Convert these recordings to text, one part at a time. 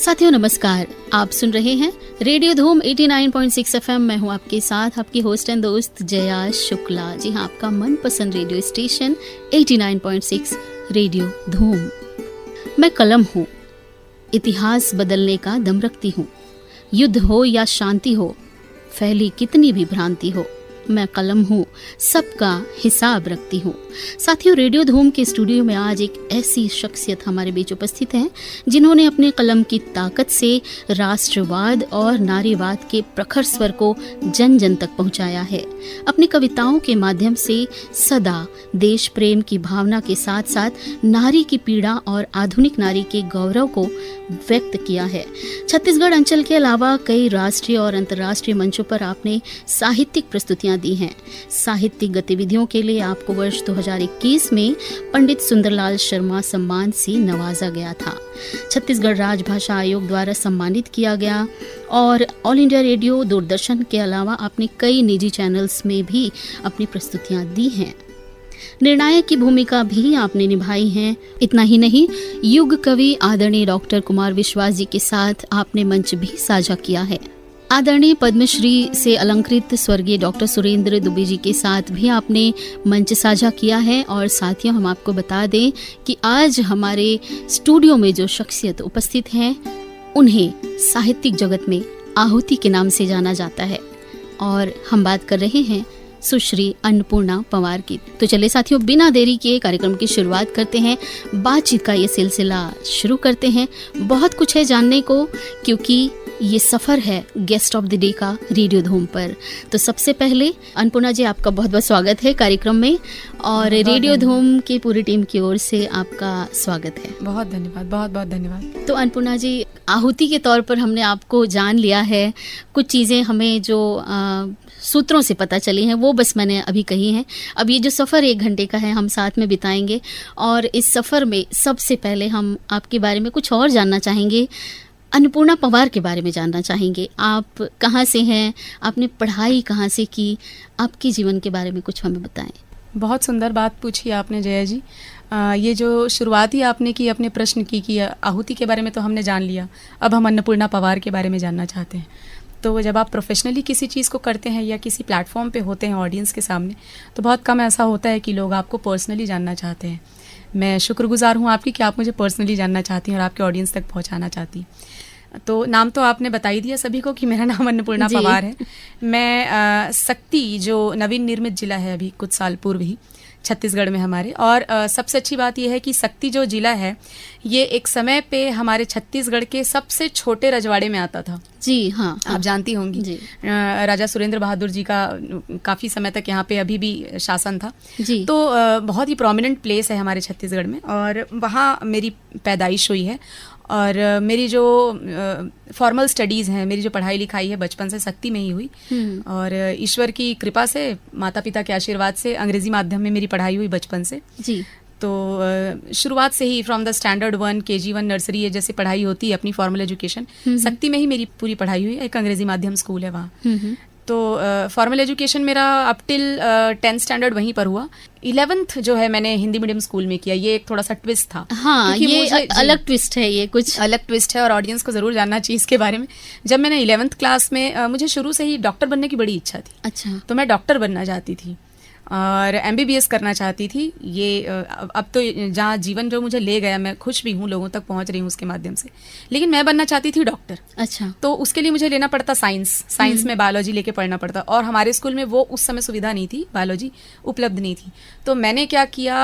साथियों नमस्कार, आप सुन रहे हैं रेडियो धूम 89.6 FM। मैं हूं आपके साथ आपकी होस्ट एंड दोस्त जया शुक्ला। जी हाँ, आपका मनपसंद रेडियो स्टेशन 89.6 रेडियो धूम। मैं कलम हूँ, इतिहास बदलने का दम रखती हूँ। युद्ध हो या शांति हो, फैली कितनी भी भ्रांति हो, मैं कलम हूँ, सबका हिसाब रखती हूँ। साथियों, रेडियो धूम के स्टूडियो में आज एक ऐसी शख्सियत हमारे बीच उपस्थित है जिन्होंने अपने कलम की ताकत से राष्ट्रवाद और नारीवाद के प्रखर स्वर को जन जन तक पहुँचाया है। अपनी कविताओं के माध्यम से सदा देश प्रेम की भावना के साथ साथ नारी की पीड़ा और आधुनिक नारी के गौरव को व्यक्त किया है। छत्तीसगढ़ अंचल के अलावा कई राष्ट्रीय और अंतर्राष्ट्रीय मंचों पर आपने साहित्यिक प्रस्तुतियां दी हैं। साहित्यिक गतिविधियों के लिए आपको वर्ष 2021 में पंडित सुंदरलाल शर्मा सम्मान से नवाजा गया था। छत्तीसगढ़ राजभाषा आयोग द्वारा सम्मानित किया गया और ऑल इंडिया रेडियो, दूरदर्शन के अलावा आपने कई निजी चैनल्स में भी अपनी प्रस्तुतियां दी हैं। निर्णायक की भूमिका भी आपने निभाई है। इतना ही नहीं, युग कवि आदरणीय डॉक्टर कुमार विश्वास जी के साथ आपने मंच भी साझा किया है। आदरणीय पद्मश्री से अलंकृत स्वर्गीय डॉक्टर सुरेंद्र दुबे जी के साथ भी आपने मंच साझा किया है। और साथियों, हम आपको बता दें कि आज हमारे स्टूडियो में जो शख्सियत उपस्थित हैं, उन्हें साहित्यिक जगत में आहुति के नाम से जाना जाता है और हम बात कर रहे हैं सुश्री अन्नपूर्णा पंवार की। तो चले साथियों, बिना देरी किए कार्यक्रम की शुरुआत करते हैं। बातचीत का ये सिलसिला शुरू करते हैं। बहुत कुछ है जानने को, क्योंकि ये सफर है गेस्ट ऑफ द डे का रेडियो धूम पर। तो सबसे पहले अन्नपूर्णा जी, आपका बहुत बहुत स्वागत है कार्यक्रम में और रेडियो धूम की पूरी टीम की ओर से आपका स्वागत है। बहुत धन्यवाद, बहुत बहुत धन्यवाद। तो अन्नपूर्णा जी, आहुति के तौर पर हमने आपको जान लिया है। कुछ चीज़ें हमें जो सूत्रों से पता चली हैं वो बस मैंने अभी कही हैं। अब ये जो सफ़र 1 घंटे का है, हम साथ में बिताएंगे और इस सफ़र में सबसे पहले हम आपके बारे में कुछ और जानना चाहेंगे। अन्नपूर्णा पंवार के बारे में जानना चाहेंगे। आप कहाँ से हैं, आपने पढ़ाई कहाँ से की, आपके जीवन के बारे में कुछ हमें बताएं। बहुत सुंदर बात पूछी आपने जया जी। ये जो शुरुआत ही आपने की अपने प्रश्न की कि आहुति के बारे में तो हमने जान लिया, अब हम अन्नपूर्णा पंवार के बारे में जानना चाहते हैं। तो जब आप प्रोफेशनली किसी चीज़ को करते हैं या किसी प्लेटफॉर्म पे होते हैं ऑडियंस के सामने, तो बहुत कम ऐसा होता है कि लोग आपको पर्सनली जानना चाहते हैं। मैं शुक्रगुजार हूँ आपकी कि आप मुझे पर्सनली जानना चाहती हैं और आपके ऑडियंस तक पहुँचाना चाहती। तो नाम तो आपने बता ही दिया सभी को कि मेरा नाम अन्नपूर्णा पंवार है। मैं सक्ती, जो नवीन निर्मित जिला है अभी कुछ साल पूर्व ही छत्तीसगढ़ में हमारे, और सबसे अच्छी बात यह है कि सक्ती जो जिला है, ये एक समय पे हमारे छत्तीसगढ़ के सबसे छोटे रजवाड़े में आता था। जी हाँ, आप जानती होंगी। राजा सुरेंद्र बहादुर जी का काफ़ी समय तक यहाँ पे अभी भी शासन था जी। तो बहुत ही प्रोमिनेंट प्लेस है हमारे छत्तीसगढ़ में और वहाँ मेरी पैदाइश हुई है। और मेरी जो फॉर्मल स्टडीज़ हैं, मेरी जो पढ़ाई लिखाई है बचपन से सक्ती में ही हुई और ईश्वर की कृपा से, माता पिता के आशीर्वाद से अंग्रेज़ी माध्यम में मेरी पढ़ाई हुई बचपन से जी। तो शुरुआत से ही from the standard 1 KG1 nursery ये जैसे पढ़ाई होती है अपनी फॉर्मल एजुकेशन, सक्ती में ही मेरी पूरी पढ़ाई हुई। एक अंग्रेज़ी माध्यम स्कूल है वहाँ। तो फॉर्मल एजुकेशन मेरा अप टिल 10th स्टैंडर्ड वहीं पर हुआ। 11th जो है मैंने हिंदी मीडियम स्कूल में किया। ये एक थोड़ा सा ट्विस्ट था। हाँ, ये अलग ट्विस्ट है, ये कुछ अलग ट्विस्ट है और ऑडियंस को ज़रूर जानना चाहिए इसके बारे में। जब मैंने 11th क्लास में मुझे शुरू से ही डॉक्टर बनने की बड़ी इच्छा थी। अच्छा। तो मैं डॉक्टर बनना चाहती थी और MBBS करना चाहती थी। ये अब तो जहाँ जीवन जो मुझे ले गया, मैं खुश भी हूँ, लोगों तक पहुँच रही हूँ उसके माध्यम से, लेकिन मैं बनना चाहती थी डॉक्टर। अच्छा। तो उसके लिए मुझे लेना पड़ता साइंस में बायोलॉजी लेके पढ़ना पड़ता और हमारे स्कूल में वो उस समय सुविधा नहीं थी, बायोलॉजी उपलब्ध नहीं थी। तो मैंने क्या किया,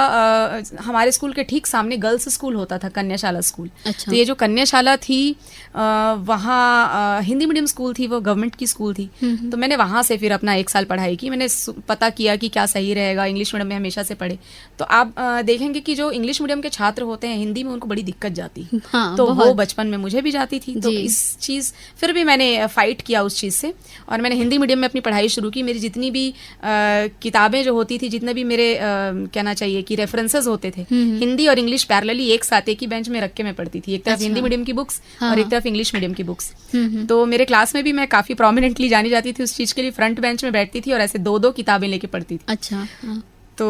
हमारे स्कूल के ठीक सामने गर्ल्स स्कूल होता था, कन्याशाला स्कूल। अच्छा। तो ये जो कन्याशाला थी वहाँ हिंदी मीडियम स्कूल थी, वो गवर्नमेंट की स्कूल थी। तो मैंने वहाँ से फिर अपना 1 साल पढ़ाई की। मैंने पता किया कि क्या सही रहेगा, इंग्लिश मीडियम में हमेशा से पढ़े। तो आप देखेंगे कि जो इंग्लिश मीडियम के छात्र होते हैं, हिंदी में उनको बड़ी दिक्कत जाती। हाँ, तो वो बचपन में मुझे भी जाती थी। तो इस चीज़ फिर भी मैंने फाइट किया उस चीज़ से और मैंने हिंदी मीडियम में अपनी पढ़ाई शुरू की। मेरी जितनी भी किताबें जो होती थी, जितने भी मेरे कहना चाहिए कि रेफरेंसेस होते थे, हिंदी और इंग्लिश पैरेलली एक साथ एक ही बेंच में रख के मैं पढ़ती थी। एक तरफ हिंदी मीडियम की बुक्स और एक तरफ इंग्लिश मीडियम की बुक्स। तो मेरे क्लास में भी मैं काफ़ी प्रोमिनेंटली जानी जाती थी उस चीज़ के लिए। फ्रंट बेंच में बैठती थी और ऐसे 2-2 किताबें लेके पढ़ती थी। अच्छा। तो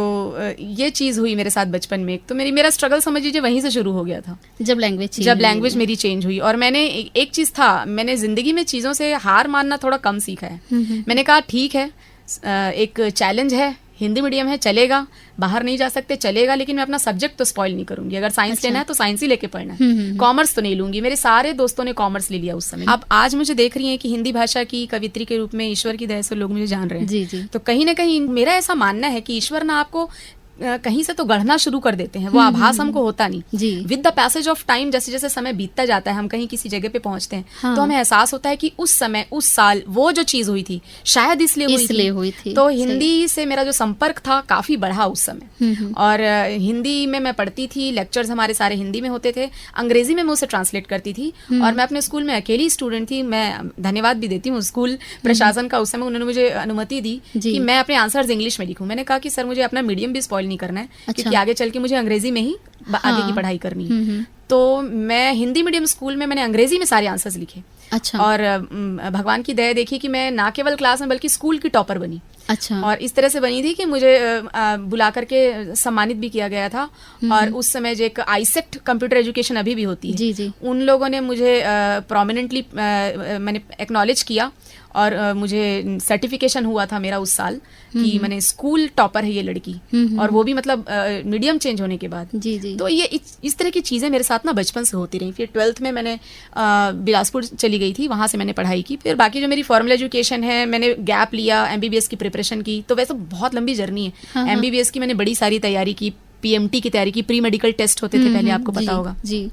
ये चीज़ हुई मेरे साथ बचपन में। तो मेरा स्ट्रगल समझ लीजिए वहीं से शुरू हो गया था, जब लैंग्वेज मेरी चेंज हुई। और मैंने एक चीज़ था, मैंने ज़िंदगी में चीज़ों से हार मानना थोड़ा कम सीखा है। मैंने कहा ठीक है, एक चैलेंज है, हिंदी मीडियम है, चलेगा, बाहर नहीं जा सकते, चलेगा, लेकिन मैं अपना सब्जेक्ट तो स्पॉइल नहीं करूंगी। अगर साइंस लेना है तो साइंस ही लेके पढ़ना है, कॉमर्स तो नहीं लूंगी। मेरे सारे दोस्तों ने कॉमर्स ले लिया उस समय। अब आज मुझे देख रही हैं कि हिंदी भाषा की कवित्री के रूप में ईश्वर की दया से लोग मुझे जान रहे हैं। जी जी। तो कहीं ना कहीं मेरा ऐसा मानना है कि ईश्वर ना आपको कहीं से तो गढ़ना शुरू कर देते हैं, वो आभास हमको होता नहीं। With the passage of time, जैसे जैसे समय बीतता जाता है, हम कहीं किसी जगह पे पहुंचते हैं, तो हमें एहसास होता है कि उस समय, उस साल वो जो चीज हुई थी शायद इसलिए हुई थी। तो हिंदी से मेरा जो संपर्क था काफी बढ़ा उस समय। और हिंदी में मैं पढ़ती थी, लेक्चर्स हमारे सारे हिंदी में होते थे, अंग्रेजी में मैं उसे ट्रांसलेट करती थी। और मैं अपने स्कूल में अकेली स्टूडेंट थी। मैं धन्यवाद भी देती हूँ स्कूल प्रशासन का, उस समय उन्होंने मुझे अनुमति दी कि मैं अपने आंसर्स इंग्लिश में लिखूं। मैंने कहा कि सर मुझे अपना मीडियम भी स्पॉइल नहीं करना है, कि आगे चल के मुझे अंग्रेजी में ही आगे की पढ़ाई करनी है। तो मैं हिंदी मीडियम स्कूल में मैंने अंग्रेजी में सारे आंसर्स लिखे। अच्छा। और भगवान की दया देखी कि मैं ना केवल क्लास में बल्कि स्कूल की टॉपर बनी। अच्छा। और इस तरह से बनी थी कि मुझे बुला करके सम्मानित भी किया गया था। और उस समय जो एक आईसेक्ट कंप्यूटर एजुकेशन अभी भी होती है, जी जी, उन लोगों ने मुझे प्रोमिनेंटली मैंने एक्नॉलेज किया और मुझे सर्टिफिकेशन हुआ था मेरा उस साल कि मैंने स्कूल टॉपर है ये लड़की। और वो भी मतलब मीडियम चेंज होने के बाद। जी जी। तो ये इस तरह की चीज़ें मेरे साथ ना बचपन से होती रही। फिर 12th में मैंने बिलासपुर चली गई थी, वहाँ से मैंने पढ़ाई की। फिर बाकी जो मेरी फॉर्मल एजुकेशन है, मैंने गैप लिया, MBBS की प्रिपरेशन की। तो वैसे बहुत लंबी जर्नी है। MBBS की मैंने बड़ी सारी तैयारी की, PMT की तैयारी की, प्री मेडिकल टेस्ट होते थे पहले, आपको पता होगा जी।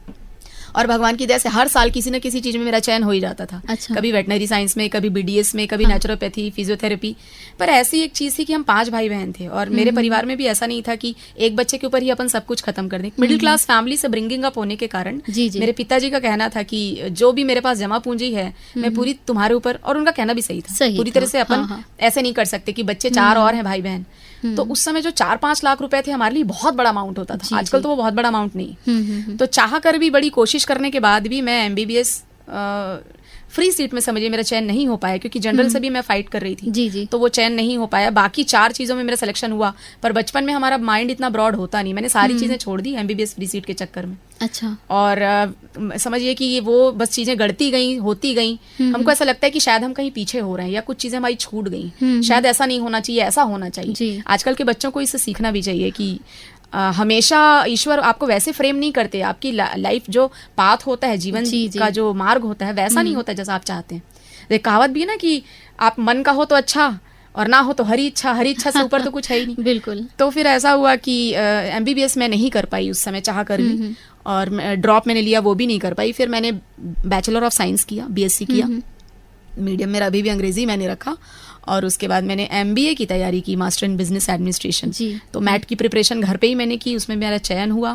और भगवान की दया से हर साल किसी न किसी चीज में मेरा चयन हो ही जाता था। अच्छा। कभी वेटनरी साइंस में, कभी BDS में, कभी नेचुरोपैथी, फिजियोथेरेपी। पर ऐसी एक चीज थी कि हम 5 भाई बहन थे और मेरे परिवार में भी ऐसा नहीं था कि एक बच्चे के ऊपर ही अपन सब कुछ खत्म कर दें। मिडिल क्लास फैमिली से ब्रिंगिंग अप होने के कारण मेरे पिताजी का कहना था कि जो भी मेरे पास जमा पूंजी है मैं पूरी तुम्हारे ऊपर, और उनका कहना भी सही था, पूरी तरह से अपन ऐसे नहीं कर सकते कि बच्चे 4 और हैं भाई बहन। तो उस समय जो 4-5 लाख रुपए थे हमारे लिए बहुत बड़ा अमाउंट होता था। आजकल तो वो बहुत बड़ा अमाउंट नहीं। तो चाह कर भी, बड़ी कोशिश करने के बाद भी मैं MBBS फ्री सीट में समझिए मेरा चयन नहीं हो पाया, क्योंकि जनरल से भी मैं फाइट कर रही थी। जी जी। तो वो चयन नहीं हो पाया। बाकी 4 चीज़ों में मेरा सिलेक्शन हुआ, पर बचपन में हमारा माइंड इतना ब्रॉड होता नहीं। मैंने सारी चीज़ें छोड़ दी MBBS फ्री सीट के चक्कर में। अच्छा। और समझिए कि ये वो बस चीज़ें गढ़ती गई, होती गई। हमको ऐसा लगता है कि शायद हम कहीं पीछे हो रहे हैं या कुछ चीज़ें हमारी छूट गई, शायद ऐसा नहीं होना चाहिए, ऐसा होना चाहिए। आजकल के बच्चों को इससे सीखना भी चाहिए कि हमेशा ईश्वर आपको वैसे फ्रेम नहीं करते। आपकी लाइफ जो पाथ होता है, जीवन का जो मार्ग होता है, वैसा नहीं होता जैसा आप चाहते हैं। एक कहावत भी है ना कि आप मन का हो तो अच्छा और ना हो तो हरी इच्छा से ऊपर तो कुछ है ही नहीं। बिल्कुल। तो फिर ऐसा हुआ कि MBBS मैं नहीं कर पाई उस समय चाह कर भी, और ड्रॉप मैंने लिया, वो भी नहीं कर पाई। फिर मैंने बैचलर ऑफ साइंस किया, BSc किया। मीडियम मेरा अभी भी अंग्रेजी मैंने रखा। और उसके बाद मैंने MBA की तैयारी की, मास्टर इन बिजनेस एडमिनिस्ट्रेशन। तो मैट की प्रिपरेशन घर पे ही मैंने की, उसमें मेरा चयन हुआ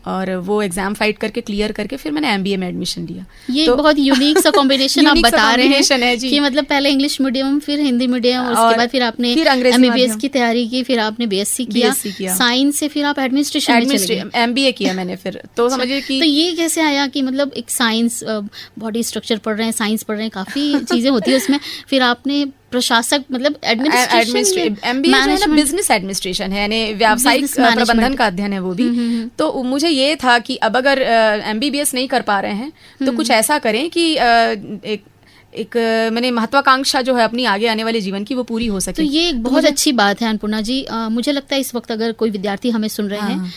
और वो एग्जाम फाइट करके क्लियर करके फिर मैंने MBA में एडमिशन लिया। ये तो बहुत यूनिक सा कॉम्बिनेशन आप बता रहे हैं कि मतलब पहले इंग्लिश मीडियम, फिर हिंदी मीडियम, और उसके बाद फिर आपने MBBS की तैयारी की, फिर आपने BSc किया, साइंस से फिर आप एडमिनिस्ट्रेशन में चले गए, MBA किया मैंने फिर। तो समझिए कि तो ये कैसे आया कि मतलब एक साइंस, बॉडी स्ट्रक्चर पढ़ रहे हैं, साइंस पढ़ रहे हैं, काफी चीजें होती है उसमें, फिर आपने प्रशासक मतलब एडमिनिस्ट्रेशन, MBA बिजनेस एडमिनिस्ट्रेशन है, यानी व्यावसायिक प्रबंधन का अध्ययन है वो भी। तो मुझे ये था कि अब अगर MBBS नहीं कर पा रहे हैं तो कुछ ऐसा करें कि एक मैंने महत्वाकांक्षा जो है अपनी आगे आने वाले जीवन की वो पूरी हो सके। तो ये एक बहुत अच्छी बात है अन्नपूर्णा जी। मुझे लगता है इस वक्त अगर कोई विद्यार्थी हमें सुन रहे हैं,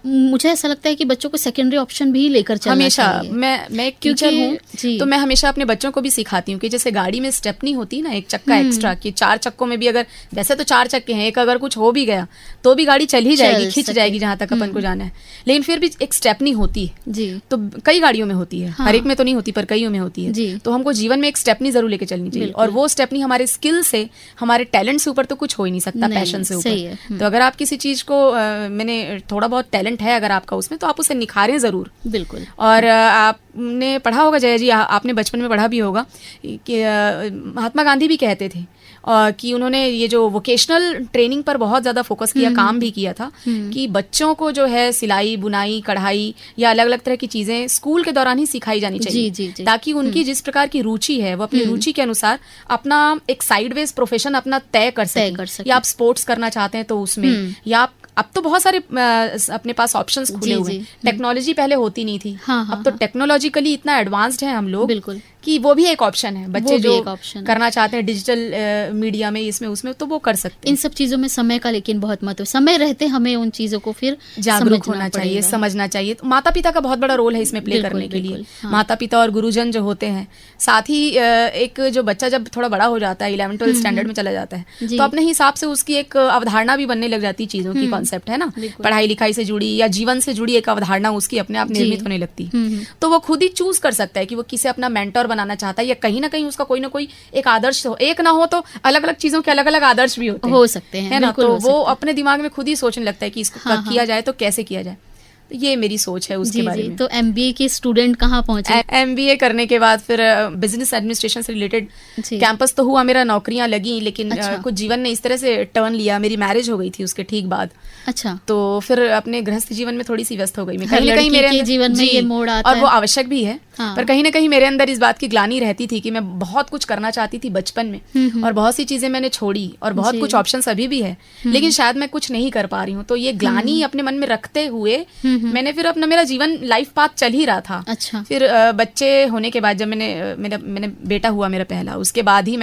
मुझे ऐसा लगता है कि बच्चों को सेकेंडरी ऑप्शन भी लेकर चलना हमेशा चाहिए। मैं एक टीचर हूँ तो मैं हमेशा अपने बच्चों को भी सिखाती हूँ कि जैसे गाड़ी में स्टेपनी होती है ना, एक चक्का एक्स्ट्रा, कि 4 चक्कों में भी अगर, वैसे तो 4 चक्के हैं, एक अगर कुछ हो भी गया तो भी गाड़ी चल ही जाएगी, खिंच जाएगी जहां तक अपन को जाना है, लेकिन फिर भी एक स्टेपनी होती है जी। तो कई गाड़ियों में होती है, हर एक में तो नहीं होती पर कईयों में होती है। तो हमको जीवन में एक स्टेपनी जरूर लेके चलनी चाहिए, और वो स्टेपनी हमारे स्किल से, हमारे टैलेंट से ऊपर तो कुछ हो ही नहीं सकता, पैशन से ऊपर। तो अगर आप किसी चीज को, मैंने थोड़ा बहुत टैलेंट है अगर आपका उसमें, तो आप उसे निखारें जरूर। बिल्कुल। और आपने पढ़ा होगा जया जी, आपने बचपन में पढ़ा भी होगा कि महात्मा गांधी भी कहते थे, कि उन्होंने ये जो वोकेशनल ट्रेनिंग पर बहुत ज़्यादा फोकस किया, काम भी किया था कि बच्चों को जो है सिलाई, बुनाई, कढ़ाई या अलग अलग तरह की चीज़ें स्कूल के दौरान ही सिखाई जानी चाहिए, ताकि उनकी जिस प्रकार की रुचि है वो अपनी रुचि के अनुसार अपना एक साइडवेज प्रोफेशन अपना तय कर सके। या आप स्पोर्ट्स करना चाहते हैं तो उसमें, या आप अब तो बहुत सारे अपने पास ऑप्शंस खुले हुए हैं। टेक्नोलॉजी पहले होती नहीं थी, अब तो टेक्नोलॉजिकली इतना एडवांस्ड है हम लोग कि वो भी एक ऑप्शन है। बच्चे जो करना चाहते हैं डिजिटल मीडिया में, इसमें उसमें, तो वो कर सकते हैं। इन सब चीजों में समय का लेकिन बहुत महत्व, समय रहते हमें उन चीजों को फिर जागरूक होना चाहिए, समझना चाहिए। तो माता पिता का बहुत बड़ा रोल है इसमें प्ले करने के लिए। माता पिता और गुरुजन जो होते हैं, साथ ही एक जो बच्चा जब थोड़ा बड़ा हो जाता है, 11th-12th स्टैंडर्ड में चला जाता है, तो अपने हिसाब से उसकी एक अवधारणा भी बनने लग जाती है, चीजों की कॉन्सेप्ट है ना, पढ़ाई लिखाई से जुड़ी या जीवन से जुड़ी एक अवधारणा उसकी अपने आप निर्मित होने लगती है। तो वो खुद ही चूज कर सकता है कि वो किसे अपना मेंटर बनाना चाहता है, या कहीं ना कहीं उसका कोई ना कोई एक आदर्श हो। एक ना हो तो अलग अलग चीजों के अलग अलग आदर्श भी होते हैं, हो सकते हैं, है ना। तो वो अपने दिमाग में खुद ही सोचने लगता है कि इसको किया जाए तो कैसे किया जाए। तो ये मेरी सोच है उसके बारे में। तो एमबीए के स्टूडेंट कहाँ पहुंचे? एमबीए करने के बाद फिर बिजनेस एडमिनिस्ट्रेशन से रिलेटेड कैंपस तो हुआ, मेरा नौकरियां लगी, लेकिन कुछ जीवन ने इस तरह से टर्न लिया, मेरी मैरिज हो गई थी उसके ठीक बाद। अच्छा। तो फिर अपने गृहस्थ जीवन में थोड़ी सी व्यस्त हो गई मैं। कहीं ना कहीं मेरे जीवन में ये मोड़ आता है, और वो आवश्यक भी है। पर कहीं ना कहीं मेरे अंदर इस बात की ग्लानि रहती थी कि मैं बहुत कुछ करना चाहती थी बचपन में, और बहुत सी चीजें मैंने छोड़ी, और बहुत कुछ ऑप्शंस अभी भी है, लेकिन शायद मैं कुछ नहीं कर पा रही हूँ। तो ये ग्लानि अपने मन में रखते हुए मैंने फिर अपना, मेरा जीवन लाइफ पाथ चल ही रहा था। अच्छा। फिर बच्चे होने के बाद, जब मैंने बेटा हुआ मेरा पहला, उसके बाद ही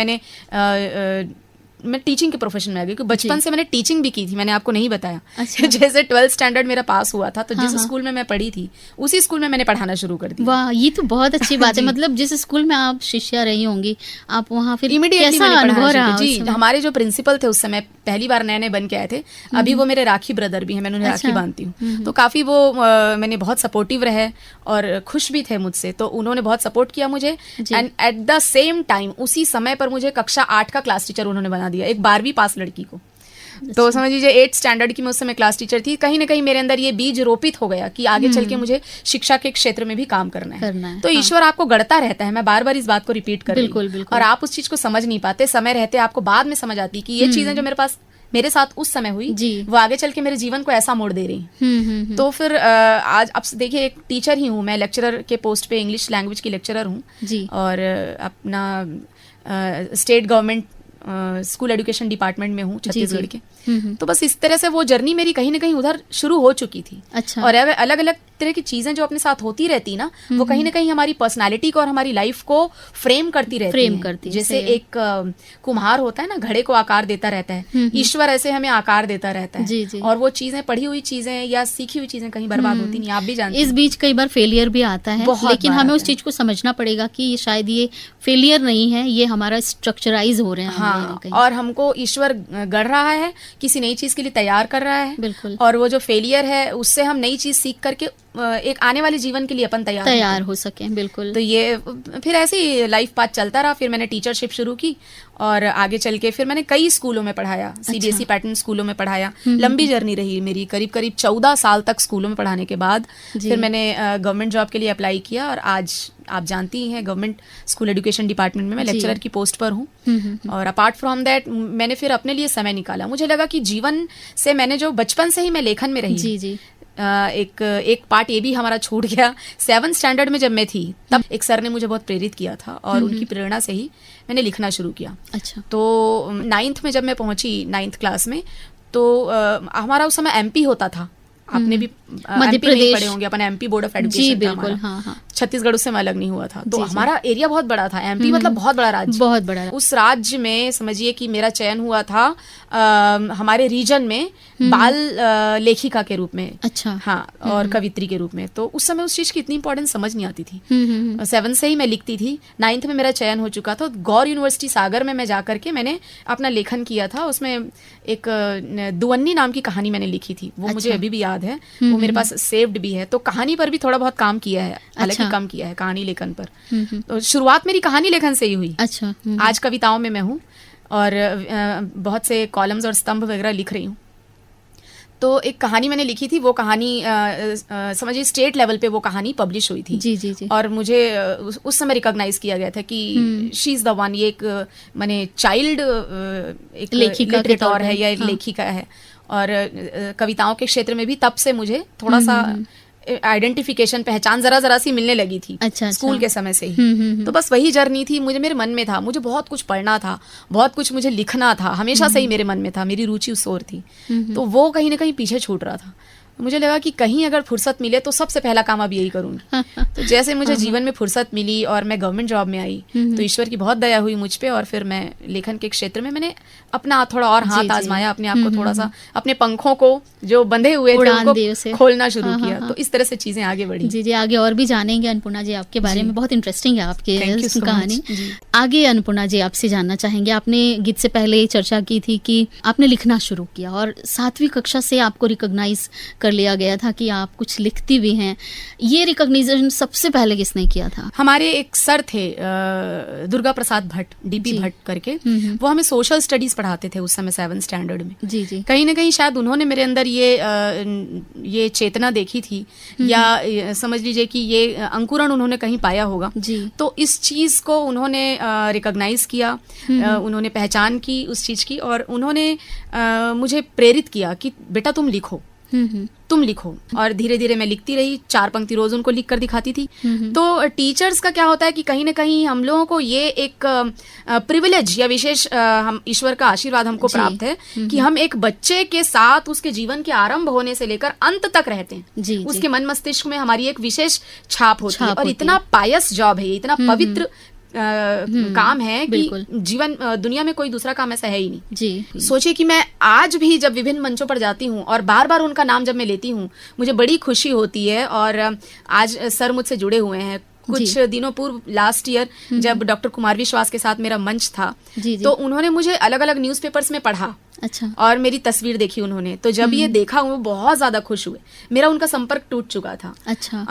मैं टीचिंग के प्रोफेशन में आ गई, क्योंकि बचपन से मैंने टीचिंग भी की थी, मैंने आपको नहीं बताया। अच्छा। जैसे 12th स्टैंडर्ड मेरा पास हुआ था, तो जिस स्कूल में मैं पढ़ी थी उसी स्कूल में मैंने पढ़ाना शुरू कर दिया। वाह, ये तो बहुत अच्छी बात है। मतलब जिस स्कूल में आप शिष्या रही होंगी, आप वहाँ फिर इमीडिएटली अनुभव रहा? जी, हमारे जो प्रिंसिपल थे उस समय, पहली बार नए नए बन के आए थे, अभी वो मेरे राखी ब्रदर भी हैं, मैंने उन्हें राखी बांधती हूँ। तो काफी वो मैंने बहुत सपोर्टिव रहे और खुश भी थे मुझसे, तो उन्होंने बहुत सपोर्ट किया मुझे। And at the same time उसी समय पर मुझे कक्षा 8 का क्लास टीचर उन्होंने बना दिया, एक 12वीं पास लड़की को। तो समझ लीजिए 8th स्टैंडर्ड की मैं उस समय क्लास टीचर थी। कहीं ना कहीं मेरे अंदर ये बीज रोपित हो गया कि आगे चल के मुझे शिक्षा के क्षेत्र में भी काम करना है। तो ईश्वर आपको गढ़ता रहता है, मैं बार बार इस बात को रिपीट कर रही हूँ, और आप उस चीज को समझ नहीं पाते, समय रहते आपको बाद में समझ आती कि ये चीजें जो मेरे साथ उस समय हुई, वो आगे चल के मेरे जीवन को ऐसा मोड़ दे रही। तो फिर आज अब देखिए, एक टीचर ही हूँ मैं, लेक्चरर के पोस्ट पे इंग्लिश लैंग्वेज की लेक्चरर हूँ, और अपना state government school education department में हूँ छत्तीसगढ़ के। तो बस इस तरह से वो जर्नी मेरी कहीं ना कहीं उधर शुरू हो चुकी थी। अच्छा। और अलग अलग तरह की चीजें जो अपने साथ होती रहती ना, वो कहीं ना कहीं हमारी पर्सनालिटी को और हमारी लाइफ को फ्रेम करती रहती है। जैसे एक कुम्हार होता है ना, घड़े को आकार देता रहता है, ईश्वर ऐसे हमें आकार देता रहता है। जी। और वो चीजें, पढ़ी हुई चीजें या सीखी हुई चीजें कहीं बर्बाद होती नहीं, आप भी जानते हैं। इस बीच कई बार फेलियर भी आता है, लेकिन हमें उस चीज को समझना पड़ेगा कि शायद ये फेलियर नहीं है, ये हमारा स्ट्रक्चराइज हो रहे हैं। हाँ, और हमको ईश्वर गढ़ रहा है, किसी नई चीज के लिए तैयार कर रहा है। बिल्कुल। और वो जो फेलियर है, उससे हम नई चीज सीख करके एक आने वाले जीवन के लिए अपन तैयार हो सके। बिल्कुल। तो ये फिर ऐसे ही लाइफ पाथ चलता रहा। फिर मैंने टीचरशिप शुरू की, और आगे चल के फिर मैंने कई स्कूलों में पढ़ाया, सीबीएसई पैटर्न स्कूलों में पढ़ाया। लंबी जर्नी रही मेरी, करीब 14 साल तक स्कूलों में पढ़ाने के बाद फिर मैंने गवर्नमेंट जॉब के लिए अप्लाई किया, और आज आप जानती ही हैं गवर्नमेंट स्कूल एजुकेशन डिपार्टमेंट में मैं लेक्चरर की पोस्ट पर हूँ। और अपार्ट फ्रॉम दैट मैंने फिर अपने लिए समय निकाला। मुझे लगा कि जीवन से मैंने जो बचपन से ही मैं लेखन में रही, एक पार्ट ये भी हमारा छूट गया। 7th स्टैंडर्ड में जब मैं थी, तब एक सर ने मुझे बहुत प्रेरित किया था, और उनकी प्रेरणा से ही मैंने लिखना शुरू किया। अच्छा। तो 9th में जब मैं पहुंची, 9th क्लास में, तो हमारा उस समय एमपी होता था। आपने भी मध्य प्रदेश पढ़े होंगे, अपन एमपी बोर्ड ऑफ एजुकेशन। जी बिल्कुल। हाँ। छत्तीसगढ़ उससे अलग नहीं हुआ था। तो हमारा एरिया बहुत बड़ा था। एमपी मतलब बहुत बड़ा राज्य, बहुत बड़ा। उस राज्य में समझिए कि मेरा चयन हुआ था हमारे रीजन में बाल लेखिका के रूप में। अच्छा। हाँ, और कवित्री के रूप में। तो उस समय उस चीज की इतनी इंपॉर्टेंस समझ नहीं आती थी। 7th से ही मैं लिखती थी। 9th में मेरा चयन हो चुका था। गौर यूनिवर्सिटी सागर में मैं जाकर के मैंने अपना लेखन किया था। उसमें एक दुवन्नी नाम की कहानी मैंने लिखी थी, वो मुझे अभी भी याद है, वो मेरे पास सेव्ड भी है। तो कहानी पर भी थोड़ा बहुत काम किया है, हालांकि कम किया है कहानी लेखन पर। तो शुरुआत मेरी कहानी लेखन से ही हुई। अच्छा। आज कविताओं में मैं हूँ, और बहुत से कॉलम्स और स्तंभ वगैरह लिख रही हूँ। तो एक कहानी मैंने लिखी थी, वो कहानी समझिए स्टेट लेवल पे वो कहानी पब्लिश हुई थी। जी जी जी। और मुझे उस समय रिकॉग्नाइज किया गया था कि शी इज द वन। ये एक माने चाइल्ड एक लिटरेटर है या एक लेखिका है, और कविताओं के क्षेत्र में भी तब से मुझे थोड़ा सा आइडेंटिफिकेशन, पहचान जरा सी मिलने लगी थी। अच्छा, स्कूल के समय से ही। तो बस वही जर्नी थी, मुझे मेरे मन में था, मुझे बहुत कुछ पढ़ना था, बहुत कुछ मुझे लिखना था, हमेशा से ही मेरे मन में था, मेरी रुचि उस ओर थी। तो वो कहीं ना कहीं पीछे छूट रहा था। मुझे लगा कि कहीं अगर फुर्सत मिले तो सबसे पहला काम अब यही करूंगी। तो जैसे मुझे जीवन में फुर्सत मिली और मैं गवर्नमेंट जॉब में आई, तो ईश्वर की बहुत दया हुई मुझ पे, और फिर मैं लेखन के क्षेत्र में मैंने अपना थोड़ा और हाथ आजमाया, अपने आप को थोड़ा सा, अपने पंखों को जो बंधे हुए थे उनको खोलना शुरू किया। तो इस तरह से चीजें आगे बढ़ी। जी जी, आगे और भी जानेंगे अन्नपूर्णा जी आपके बारे में, बहुत इंटरेस्टिंग है आपकी कहानी। आगे अन्नपूर्णा जी आपसे जानना चाहेंगे, आपने गीत से पहले चर्चा की थी कि आपने लिखना शुरू किया और 7वीं कक्षा से आपको रिकॉग्नाइज कर लिया गया था कि आप कुछ लिखती भी हैं। ये रिकॉग्निशन सबसे पहले किसने किया था? हमारे एक सर थे दुर्गा प्रसाद भट्ट, डीपी भट्ट करके, वो हमें सोशल स्टडीज पढ़ाते थे उस समय 7th स्टैंडर्ड में। जी जी। कहीं ना कहीं शायद उन्होंने मेरे अंदर ये चेतना देखी थी, या समझ लीजिए कि ये अंकुरण उन्होंने कहीं पाया होगा जी। तो इस चीज को उन्होंने रिकॉग्नाइज किया, उन्होंने पहचान की उस चीज की, और उन्होंने मुझे प्रेरित किया कि बेटा तुम लिखो, तुम लिखो। और धीरे धीरे मैं लिखती रही, 4 पंक्ति रोज उनको लिख कर दिखाती थी। तो टीचर्स का क्या होता है कि कहीं ना कहीं हम लोगों को ये एक प्रिविलेज या विशेष हम ईश्वर का आशीर्वाद हमको प्राप्त है कि हम एक बच्चे के साथ उसके जीवन के आरंभ होने से लेकर अंत तक रहते हैं। जी, उसके मन मस्तिष्क में हमारी एक विशेष छाप होती है, और इतना पायस जॉब है, इतना पवित्र काम है कि जीवन दुनिया में कोई दूसरा काम ऐसा है ही नहीं जी। सोचिए कि मैं आज भी जब विभिन्न मंचों पर जाती हूँ और बार बार उनका नाम जब मैं लेती हूँ, मुझे बड़ी खुशी होती है। और आज सर मुझसे जुड़े हुए हैं। कुछ दिनों पूर्व लास्ट ईयर जब डॉक्टर कुमार विश्वास के साथ मेरा मंच था, तो उन्होंने मुझे अलग अलग न्यूज़पेपर्स में पढ़ा। अच्छा। और मेरी तस्वीर देखी उन्होंने, तो जब ये देखा वो बहुत ज्यादा खुश हुए। मेरा उनका संपर्क टूट चुका था। अच्छा।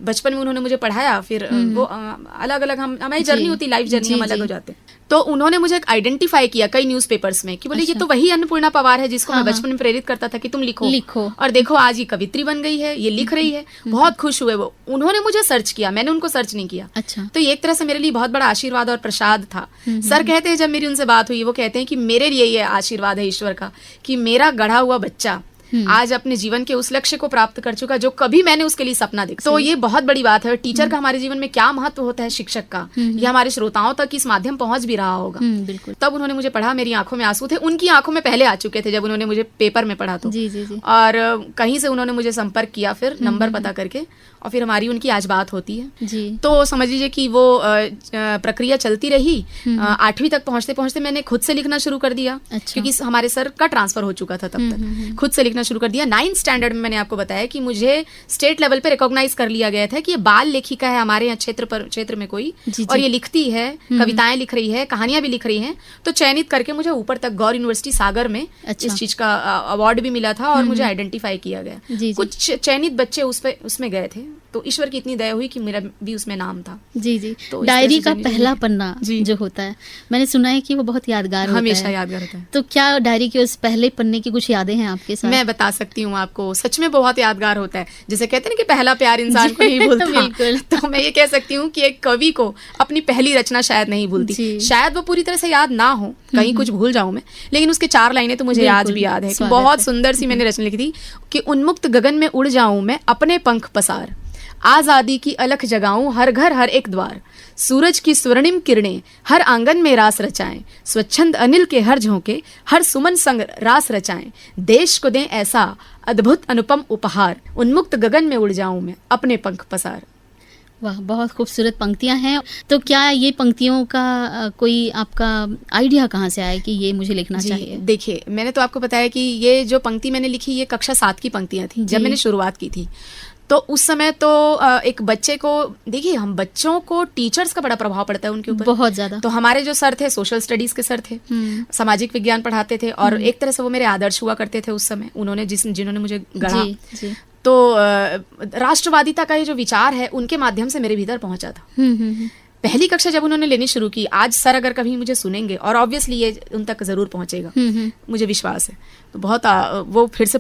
बचपन में उन्होंने मुझे पढ़ाया, फिर वो अलग अलग हमारी जर्नी होती, लाइफ जर्नी हम अलग हो जाते। तो उन्होंने मुझे आइडेंटिफाई किया कई न्यूज़पेपर्स में कि बोले ये तो वही अन्नपूर्णा पवार है जिसको मैं बचपन में प्रेरित करता था कि तुम लिखो। और देखो आज ये कवित्री बन गई है, ये लिख रही है। बहुत खुश हुए वो। उन्होंने मुझे सर्च किया, मैंने उनको सर्च नहीं किया। अच्छा। तो ये एक तरह से मेरे लिए बहुत बड़ा आशीर्वाद और प्रसाद था। सर कहते हैं, जब मेरी उनसे बात हुई, वो कहते हैं कि मेरे लिए ये आशीर्वाद है ईश्वर का कि मेरा गढ़ा हुआ बच्चा आज अपने जीवन के उस लक्ष्य को प्राप्त कर चुका जो कभी मैंने उसके लिए सपना देखा। तो ये बहुत बड़ी बात है। टीचर का हमारे जीवन में क्या महत्व होता है, शिक्षक का, ये हमारे श्रोताओं तक इस माध्यम पहुंच भी रहा होगा। बिल्कुल। तब उन्होंने मुझे पढ़ा, मेरी आंखों में आंसू थे, उनकी आंखों में पहले आ चुके थे जब उन्होंने मुझे पेपर में पढ़ा। तो जी जी जी। और कहीं से उन्होंने मुझे संपर्क किया, फिर नंबर पता करके, और फिर हमारी उनकी आज बात होती है जी। तो समझ लीजिए कि वो प्रक्रिया चलती रही। 8वीं तक पहुंचते पहुंचते मैंने खुद से लिखना शुरू कर दिया। अच्छा। क्योंकि हमारे सर का ट्रांसफर हो चुका था तब तक। खुद से लिखना शुरू कर दिया। 9th स्टैंडर्ड में मैंने आपको बताया कि मुझे स्टेट लेवल पे रिकॉग्नाइज कर लिया गया था कि ये बाल लेखिका है हमारे यहाँ क्षेत्र में कोई, और ये लिखती है, कविताएं लिख रही है, कहानियां भी लिख रही है। तो चयनित करके मुझे ऊपर तक गौर यूनिवर्सिटी सागर में इस चीज का अवार्ड भी मिला था, और मुझे आइडेंटिफाई किया गया। कुछ चयनित बच्चे उसमें गए थे, तो ईश्वर की इतनी दया हुई कि मेरा भी उसमें नाम था। जी जी। तो डायरी का पहला पन्ना जो होता है, मैंने सुना है कि वो बहुत यादगार होता है, हमेशा यादगार होता है। तो क्या डायरी के उस पहले पन्ने की कुछ यादें हैं आपके साथ? मैं बता सकती हूँ आपको, सच में बहुत यादगार होता है। जैसे कहते हैं ना कि पहला प्यार इंसान को नहीं भूलता। बिल्कुल। तो मैं ये कह सकती हूँ कि एक कवि को अपनी पहली रचना शायद नहीं भूलती। शायद वो पूरी तरह से याद ना हो, कहीं कुछ भूल जाऊं मैं, लेकिन उसके 4 लाइनें तो मुझे आज भी याद है। बहुत सुंदर सी मैंने रचना लिखी थी कि उन्मुक्त गगन में उड़ जाऊं मैं अपने पंख पसार, आजादी की अलख जगाऊं हर घर हर एक द्वार, सूरज की स्वर्णिम किरणें हर आंगन में रास रचाएं, स्वच्छंद अनिल के हर झोंके हर सुमन संग रास रचाएं, देश को दें ऐसा अद्भुत अनुपम उपहार, उन्मुक्त गगन में उड़ जाऊं मैं अपने पंख पसार। वाह, बहुत खूबसूरत पंक्तियां हैं। तो क्या ये पंक्तियों का कोई आपका आइडिया कहाँ से आया कि ये मुझे लिखना चाहिए? देखिए, मैंने तो आपको बताया कि ये जो पंक्ति मैंने लिखी, ये कक्षा 7 की पंक्तियां थी जब मैंने शुरुआत की थी। तो उस समय तो एक बच्चे को, देखिए हम बच्चों को टीचर्स का बड़ा प्रभाव पड़ता है उनके ऊपर, बहुत ज्यादा। तो हमारे जो सर थे, सोशल स्टडीज के सर थे, सामाजिक विज्ञान पढ़ाते थे, और एक तरह से वो मेरे आदर्श हुआ करते थे उस समय। उन्होंने जिन्होंने मुझे गढ़ा, तो राष्ट्रवादिता का ये जो विचार है उनके माध्यम से मेरे भीतर पहुंचा था। पहली कक्षा जब उन्होंने लेनी शुरू की, आज सर अगर कभी मुझे सुनेंगे, और ऑब्वियसली ये उन तक जरूर पहुंचेगा, मुझे विश्वास है, तो बहुत वो फिर से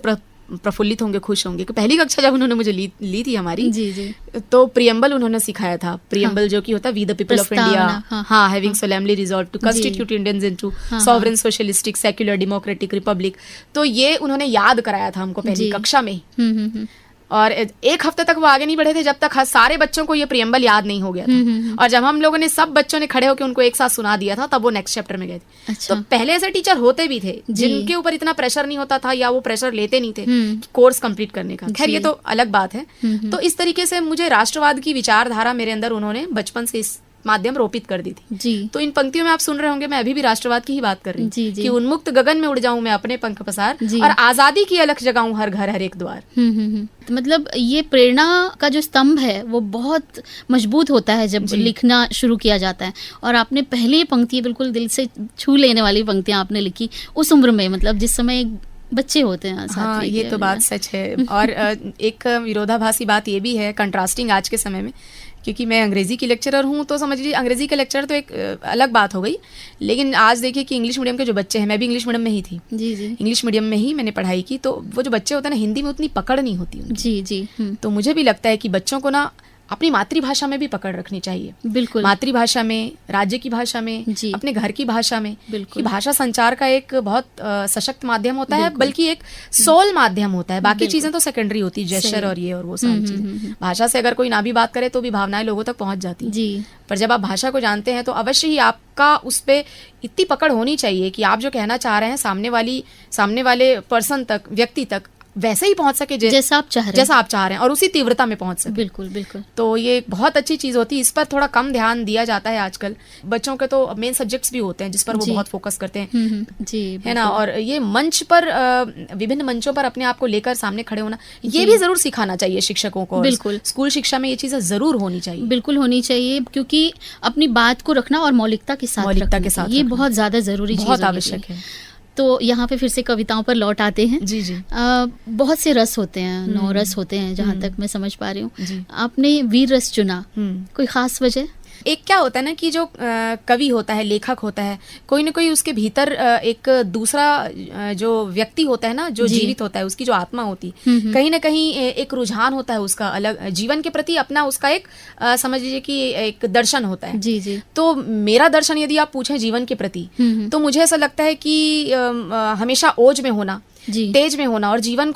प्रफुल्लित होंगे, खुश होंगे कि पहली कक्षा जब उन्होंने मुझे ली थी हमारी, जी। तो प्रियम्बल उन्होंने सिखाया था। प्रियम्बल जो कि होता है we the people of India, हाँ, having solemnly resolve to constitute Indians into sovereign socialistic secular democratic republic, तो ये उन्होंने याद कराया था हमको पहली कक्षा में। और एक हफ्ते तक वो आगे नहीं बढ़े थे जब तक सारे बच्चों को ये प्रियम्बल याद नहीं हो गया था। और जब हम लोगों ने सब बच्चों ने खड़े होकर उनको एक साथ सुना दिया था, तब वो नेक्स्ट चैप्टर में गए थे। अच्छा। तो पहले ऐसे टीचर होते भी थे जिनके ऊपर इतना प्रेशर नहीं होता था, या वो प्रेशर लेते नहीं थे कोर्स कंप्लीट करने का। खैर, ये तो अलग बात है। तो इस तरीके से मुझे राष्ट्रवाद की विचारधारा मेरे अंदर उन्होंने बचपन से इस माध्यम रोपित कर दी थी। जी। तो इन पंक्तियों में आप सुन रहे होंगे, मैं अभी भी राष्ट्रवाद की ही बात कर रही हूँ कि उन्मुक्त गगन में उड़ जाऊं मैं अपने पंख पसार, और आजादी की अलख जगाऊं हर घर हर एक द्वार। तो मतलब ये प्रेरणा का जो स्तंभ है वो बहुत मजबूत होता है जब लिखना शुरू किया जाता है। और आपने पहली पंक्ति बिल्कुल दिल से छू लेने वाली पंक्तियां आपने लिखी उस उम्र में, मतलब जिस समय बच्चे होते हैं। हाँ, ये तो बात सच है। और एक विरोधाभासी बात ये भी है, कंट्रास्टिंग आज के समय में, क्योंकि मैं अंग्रेजी की लेक्चरर हूँ, तो समझ लीजिए अंग्रेजी के लेक्चरर तो एक अलग बात हो गई, लेकिन आज देखिए कि इंग्लिश मीडियम के जो बच्चे हैं, मैं भी इंग्लिश मीडियम में ही थी, जी जी, इंग्लिश मीडियम में ही मैंने पढ़ाई की, तो वो जो बच्चे होते हैं ना, हिंदी में उतनी पकड़ नहीं होती उनकी। जी जी। तो मुझे भी लगता है कि बच्चों को ना अपनी मातृभाषा में भी पकड़ रखनी चाहिए। बिल्कुल। मातृभाषा में, राज्य की भाषा में, अपने घर की भाषा में। बिल्कुल। भाषा संचार का एक बहुत सशक्त माध्यम होता है, बल्कि एक सोल माध्यम होता है। बाकी चीजें तो सेकेंडरी होती है, जेस्चर और ये और वो सारी चीजें। भाषा से अगर कोई ना भी बात करे तो भी भावनाएं लोगों तक पहुंच जाती है। जी। पर जब आप भाषा को जानते हैं तो अवश्य ही आपका उस पे इतनी पकड़ होनी चाहिए कि आप जो कहना चाह रहे हैं सामने वाले पर्सन तक, व्यक्ति तक वैसे ही पहुंच सके जैसा आप चाह रहे हैं, और उसी तीव्रता में पहुंच सके। बिल्कुल बिल्कुल। तो ये एक बहुत अच्छी चीज होती है। इस पर थोड़ा कम ध्यान दिया जाता है आजकल। बच्चों के तो मेन सब्जेक्ट्स भी होते हैं जिस पर वो बहुत फोकस करते हैं, जी, है ना। और ये मंच पर, विभिन्न मंचों पर अपने आप को लेकर सामने खड़े होना, ये भी जरूर सिखाना चाहिए शिक्षकों को। बिल्कुल। स्कूल शिक्षा में ये चीजें जरूर होनी चाहिए। बिल्कुल होनी चाहिए, क्योंकि अपनी बात को रखना और मौलिकता के साथ ये बहुत ज्यादा जरूरी, बहुत आवश्यक है। तो यहाँ पे फिर से कविताओं पर लौट आते हैं। जी जी। बहुत से रस होते हैं, 9 रस होते हैं जहाँ तक मैं समझ पा रही हूँ। आपने वीर रस चुना, कोई खास वजह? एक क्या होता है ना कि जो कवि होता है, लेखक होता है, कोई ना कोई उसके भीतर एक दूसरा जो व्यक्ति होता है ना, जो जीवित होता है, उसकी जो आत्मा होती है, कहीं ना कहीं एक रुझान होता है उसका अलग जीवन के प्रति, अपना उसका एक समझ लीजिए कि एक दर्शन होता है। जी जी। तो मेरा दर्शन यदि आप पूछें जीवन के प्रति, तो मुझे ऐसा लगता है कि हमेशा ओज में होना, तेज में होना, और जीवन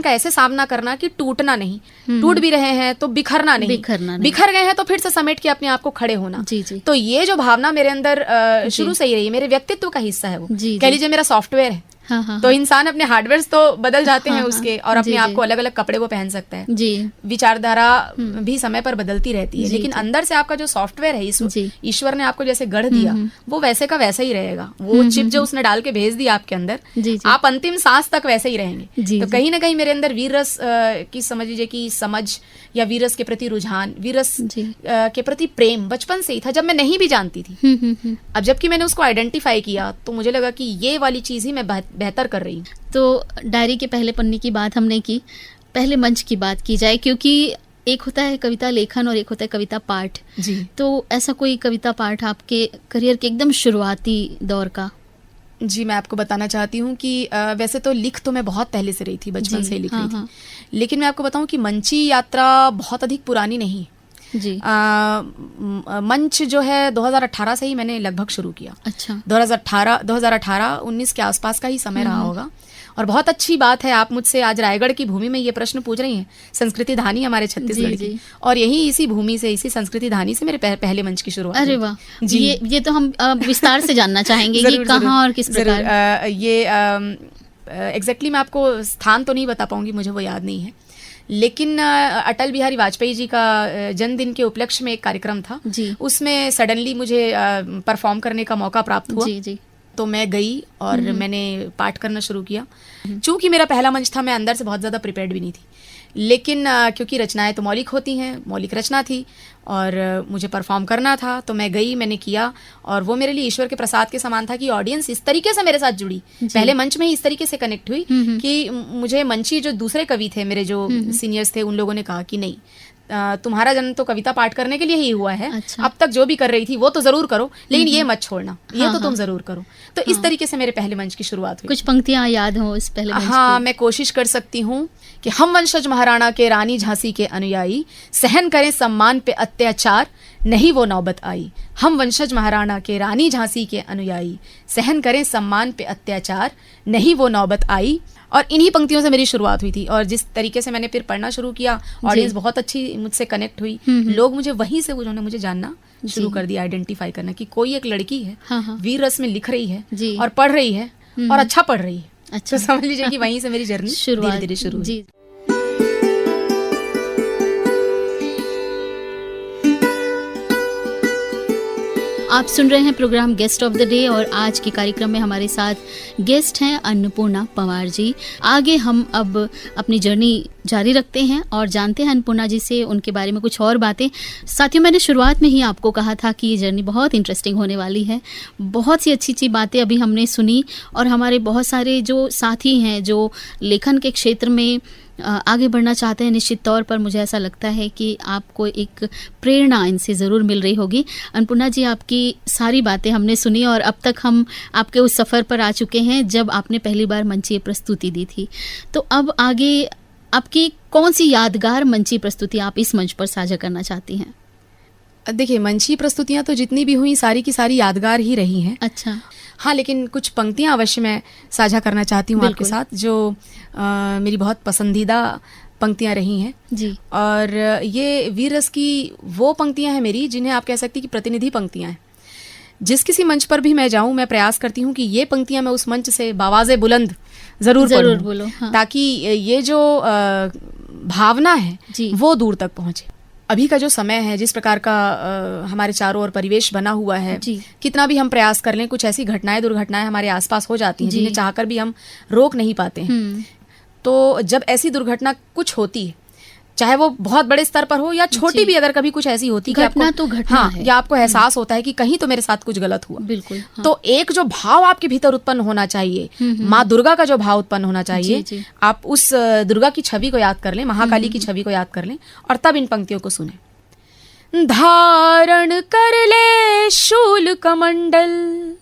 का ऐसे सामना करना कि टूटना नहीं, टूट भी रहे हैं तो बिखर गए हैं तो फिर से समेट के अपने आप को खड़े होना। जी जी। तो ये जो भावना मेरे अंदर शुरू से ही रही, मेरे व्यक्तित्व का हिस्सा है वो। कह लीजिए मेरा सॉफ्टवेयर है। हाँ, तो इंसान अपने हार्डवेयर तो बदल जाते हैं उसके, और अपने आप को अलग अलग कपड़े वो पहन सकता है। जी। विचारधारा भी समय पर बदलती रहती है, लेकिन अंदर से आपका जो सॉफ्टवेयर है, ईश्वर ने आपको जैसे गढ़ दिया, वो वैसे का वैसा ही रहेगा। वो चिप जो उसने डाल के भेज दिया आपके अंदर, आप अंतिम सांस तक वैसे ही रहेंगे। तो कहीं ना कहीं मेरे अंदर वीर रस की समझ लीजिए कि समझ, या वीर रस के प्रति रुझान, वीर रस के प्रति प्रेम बचपन से ही था, जब मैं नहीं भी जानती थी। अब जबकि मैंने उसको आइडेंटिफाई किया तो मुझे लगा कि ये वाली चीज ही मैं बेहतर कर रही हूँ। तो डायरी के पहले पन्ने की बात हमने की, पहले मंच की बात की जाए, क्योंकि एक होता है कविता लेखन और एक होता है कविता पाठ। जी। तो ऐसा कोई कविता पाठ आपके करियर के एकदम शुरुआती दौर का? जी, मैं आपको बताना चाहती हूँ कि वैसे तो लिख तो मैं बहुत पहले से रही थी, बचपन से लिख रही थी, लेकिन मैं आपको बताऊँ कि मंची यात्रा बहुत अधिक पुरानी नहीं। जी। मंच जो है 2018 से ही मैंने लगभग शुरू किया। अच्छा। 2018-19 के आसपास का ही समय रहा होगा। और बहुत अच्छी बात है, आप मुझसे आज रायगढ़ की भूमि में ये प्रश्न पूछ रही हैं। संस्कृति धानी हमारे छत्तीसगढ़ की, और यही इसी भूमि से, इसी संस्कृति धानी से मेरे पहले मंच की शुरुआत। अरे वाह जी। ये तो हम विस्तार से जानना चाहेंगे कि कहाँ और किस प्रकार। ये एग्जैक्टली मैं आपको स्थान तो नहीं बता पाऊंगी, मुझे वो याद नहीं है, लेकिन अटल बिहारी वाजपेयी जी का जन्मदिन के उपलक्ष्य में एक कार्यक्रम था जी। उसमें सडनली मुझे परफॉर्म करने का मौका प्राप्त हुआ। जी जी। तो मैं गई और मैंने पाठ करना शुरू किया। चूंकि मेरा पहला मंच था, मैं अंदर से बहुत ज़्यादा प्रिपेयर्ड भी नहीं थी, लेकिन क्योंकि रचनाएं तो मौलिक होती हैं, मौलिक रचना थी और मुझे परफॉर्म करना था, तो मैं गई, मैंने किया, और वो मेरे लिए ईश्वर के प्रसाद के समान था कि ऑडियंस इस तरीके से मेरे साथ जुड़ी, पहले मंच में ही इस तरीके से कनेक्ट हुई कि मुझे मंची जो दूसरे कवि थे, मेरे जो सीनियर्स थे, उन लोगों ने कहा कि नहीं, तुम्हारा जन्म तो कविता पाठ करने के लिए ही हुआ है। अच्छा। अब तक जो भी कर रही थी वो तो जरूर करो, लेकिन ये मत छोड़ना, ये तो तुम जरूर करो। तो इस तरीके से मेरे पहले मंच की शुरुआत हुई। कुछ पंक्तियां याद हो इस पहले मंच हाँ, मैं कोशिश कर सकती हूँ कि हम वंशज महाराणा के रानी झांसी के अनुयायी सहन करें सम्मान पे अत्याचार, नहीं वो नौबत आई। हम वंशज महाराणा के रानी झांसी के अनुयायी सहन करें सम्मान पे अत्याचार, नहीं वो नौबत आई। और इन्हीं पंक्तियों से मेरी शुरुआत हुई थी, और जिस तरीके से मैंने फिर पढ़ना शुरू किया, ऑडियंस बहुत अच्छी मुझसे कनेक्ट हुई। लोग मुझे वहीं से उन्होंने मुझे जानना शुरू कर दिया, आइडेंटिफाई करना कि कोई एक लड़की है, वीर रस में लिख रही है और पढ़ रही है और अच्छा पढ़ रही है। अच्छा, तो समझ लीजिए कि वहीं से मेरी जर्नी धीरे धीरे शुरू हुई। आप सुन रहे हैं programme guest of the day, और आज के कार्यक्रम में हमारे साथ गेस्ट हैं अन्नपूर्णा पंवार जी। आगे हम अब अपनी जर्नी जारी रखते हैं और जानते हैं अन्नपूर्णा जी से उनके बारे में कुछ और बातें। साथियों, मैंने शुरुआत में ही आपको कहा था कि ये जर्नी बहुत इंटरेस्टिंग होने वाली है। बहुत सी अच्छी अच्छी बातें अभी हमने सुनी, और हमारे बहुत सारे जो साथी हैं जो लेखन के क्षेत्र में आगे बढ़ना चाहते हैं, निश्चित तौर पर मुझे ऐसा लगता है कि आपको एक प्रेरणा इनसे ज़रूर मिल रही होगी। अन्नपूर्णा जी, आपकी सारी बातें हमने सुनी, और अब तक हम आपके उस सफ़र पर आ चुके हैं जब आपने पहली बार मंचीय प्रस्तुति दी थी। तो अब आगे आपकी कौन सी यादगार मंचीय प्रस्तुति आप इस मंच पर साझा करना चाहती हैं? देखिए, मंचीय प्रस्तुतियाँ तो जितनी भी हुई सारी की सारी यादगार ही रही हैं। अच्छा। हाँ, लेकिन कुछ पंक्तियाँ अवश्य मैं साझा करना चाहती हूँ आपके साथ, जो मेरी बहुत पसंदीदा पंक्तियाँ रही हैं जी। और ये वीर रस की वो पंक्तियाँ हैं मेरी जिन्हें आप कह सकती हैं कि प्रतिनिधि पंक्तियाँ हैं। जिस किसी मंच पर भी मैं जाऊँ, मैं प्रयास करती हूँ कि ये पंक्तियाँ मैं उस मंच से बावाज़े बुलंद ज़रूर बोलो, हाँ। ताकि ये जो भावना है वो दूर तक पहुँचे। अभी का जो समय है, जिस प्रकार का हमारे चारों ओर परिवेश बना हुआ है, कितना भी हम प्रयास कर लें, कुछ ऐसी घटनाएं दुर्घटनाएं हमारे आसपास हो जाती हैं जिन्हें चाहकर भी हम रोक नहीं पाते हैं। तो जब ऐसी दुर्घटना कुछ होती है, चाहे वो बहुत बड़े स्तर पर हो या छोटी भी, अगर कभी कुछ ऐसी होती है घटना तो घटना है, या आपको एहसास होता है कि कहीं तो मेरे साथ कुछ गलत हुआ, बिल्कुल, हाँ। तो एक जो भाव आपके भीतर उत्पन्न होना चाहिए, माँ दुर्गा का जो भाव उत्पन्न होना चाहिए, आप उस दुर्गा की छवि को याद कर लें, महाकाली की छवि को याद कर लें, और तब इन पंक्तियों को सुने। धारण कर ले शूल कमंडल,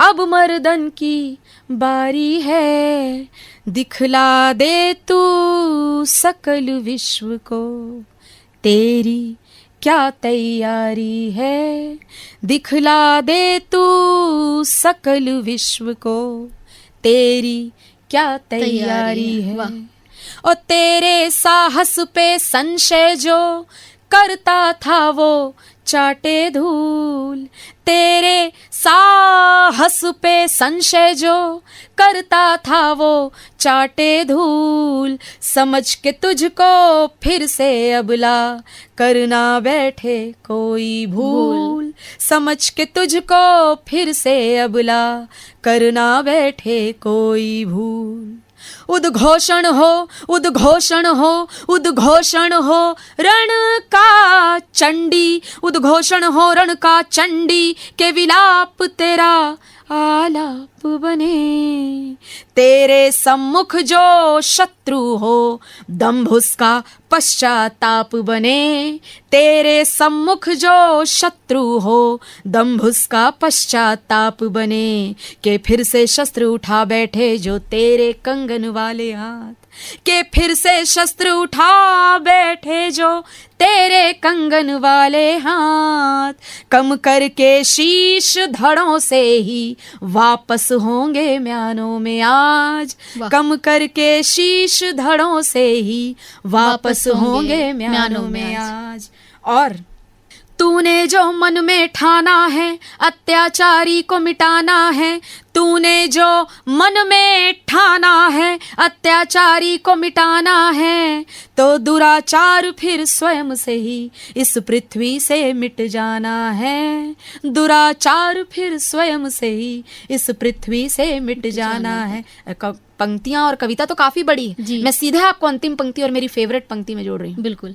अब मर्दन की बारी है, दिखला दे तू सकल विश्व को, तेरी क्या तैयारी है, दिखला दे तू सकल विश्व को, तेरी क्या तैयारी है। और तेरे साहस पे संशय जो करता था वो चाटे धूल, तेरे साहस पे संशय जो करता था वो चाटे धूल, समझ के तुझको फिर से अबला करना बैठे कोई भूल, समझ के तुझको फिर से अबला करना बैठे कोई भूल। उद्घोषण हो, उद्घोषण हो, उद्घोषण हो रण का चंडी, उद्घोषण हो रण का चंडी, के विलाप तेरा आलाप बने, तेरे सम्मुख जो शत्रु हो दंभ उसका पश्चाताप बने, तेरे सम्मुख जो शत्रु हो दंभ उसका पश्चाताप बने, के फिर से शस्त्र उठा बैठे जो तेरे कंगन वाले हाथ, के फिर से शस्त्र उठा बैठे जो तेरे कंगन वाले हाथ, कम करके शीश धड़ों से ही वापस होंगे म्यानों में आज, कम करके शीश धड़ों से ही वापस होंगे म्यानों में आज। और तूने जो मन में ठाना है अत्याचारी को मिटाना है, तूने जो मन में ठाना है अत्याचारी को मिटाना है, तो दुराचार फिर स्वयं से ही इस पृथ्वी से मिट जाना है, दुराचार फिर स्वयं से ही इस पृथ्वी से मिट जाना है। पंक्तियां और कविता तो काफी बड़ी है, मैं सीधे आपको अंतिम पंक्ति और मेरी फेवरेट पंक्ति में जोड़ रही हूँ। बिल्कुल।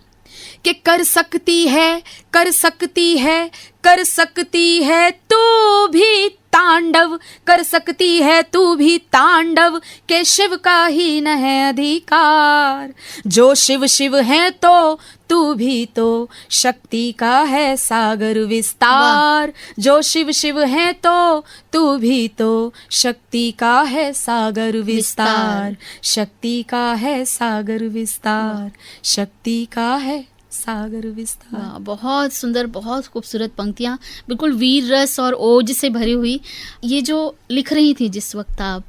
कि कर सकती है, कर सकती है, कर सकती है तू भी तांडव, कर सकती है तू भी तांडव, के शिव का ही न है अधिकार। जो शिव शिव है तो तू भी तो शक्ति का है सागर विस्तार। जो शिव शिव है तो तू भी तो शक्ति का है सागर विस्तार। शक्ति का है सागर विस्तार, शक्ति का है सागर विस्तार। बहुत सुंदर, बहुत खूबसूरत पंक्तियाँ, बिल्कुल वीर रस और ओज से भरी हुई। ये जो लिख रही थी जिस वक्त आप,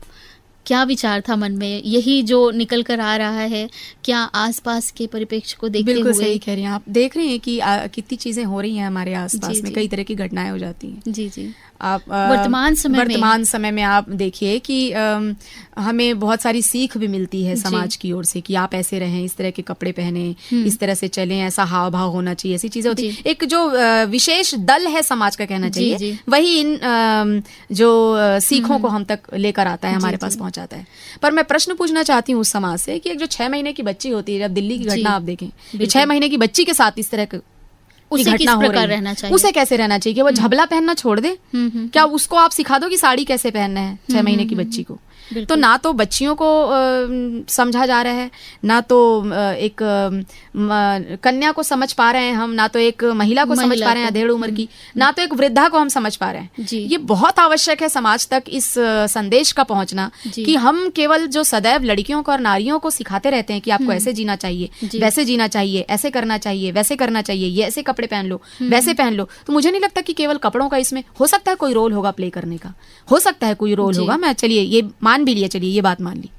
क्या विचार था मन में? यही जो निकल कर आ रहा है क्या आसपास के परिप्रेक्ष्य को देखते हुए? बिल्कुल सही कह रही हैं आप। देख रहे हैं कि कितनी चीजें हो रही हैं हमारे आसपास में, कई तरह की घटनाएं हो जाती हैं। जी जी। आप वर्तमान समय में आप देखिए कि हमें बहुत सारी सीख भी मिलती है समाज की ओर से कि आप ऐसे रहें, इस तरह के कपड़े पहने, इस तरह से चलें, ऐसा हाव भाव होना चाहिए, ऐसी चीजें होती है। एक जो विशेष दल है समाज का कहना चाहिए, वही इन जो सीखों को हम तक लेकर आता है, हमारे पास पहुंचाता है। पर मैं प्रश्न पूछना चाहती हूँ उस समाज से कि एक जो 6 महीने की बच्ची होती है, जब दिल्ली की घटना आप देखें, 6 महीने की बच्ची के साथ इस तरह उसे किस प्रकार रहना चाहिए, उसे कैसे रहना चाहिए कि वो झबला पहनना छोड़ दे? क्या उसको आप सिखा दो कि साड़ी कैसे पहनना है 6 महीने की बच्ची को? तो ना तो बच्चियों को समझा जा रहा है, ना तो एक कन्या को समझ पा रहे हैं हम, ना तो एक महिला को समझ पा रहे हैं अधेड़ उम्र की, ना तो एक वृद्धा को हम समझ पा रहे हैं। ये बहुत आवश्यक है समाज तक इस संदेश का पहुंचना कि हम केवल जो सदैव लड़कियों को और नारियों को सिखाते रहते हैं कि आपको ऐसे जीना चाहिए, वैसे जीना चाहिए, ऐसे करना चाहिए, वैसे करना चाहिए, ये ऐसे कपड़े पहन लो, वैसे पहन लो, तो मुझे नहीं लगता कि केवल कपड़ों का इसमें हो सकता है कोई रोल होगा प्ले करने का, हो सकता है कोई रोल होगा, मैं चलिए ये मान भी लिया, चलिए ये बात मान ली।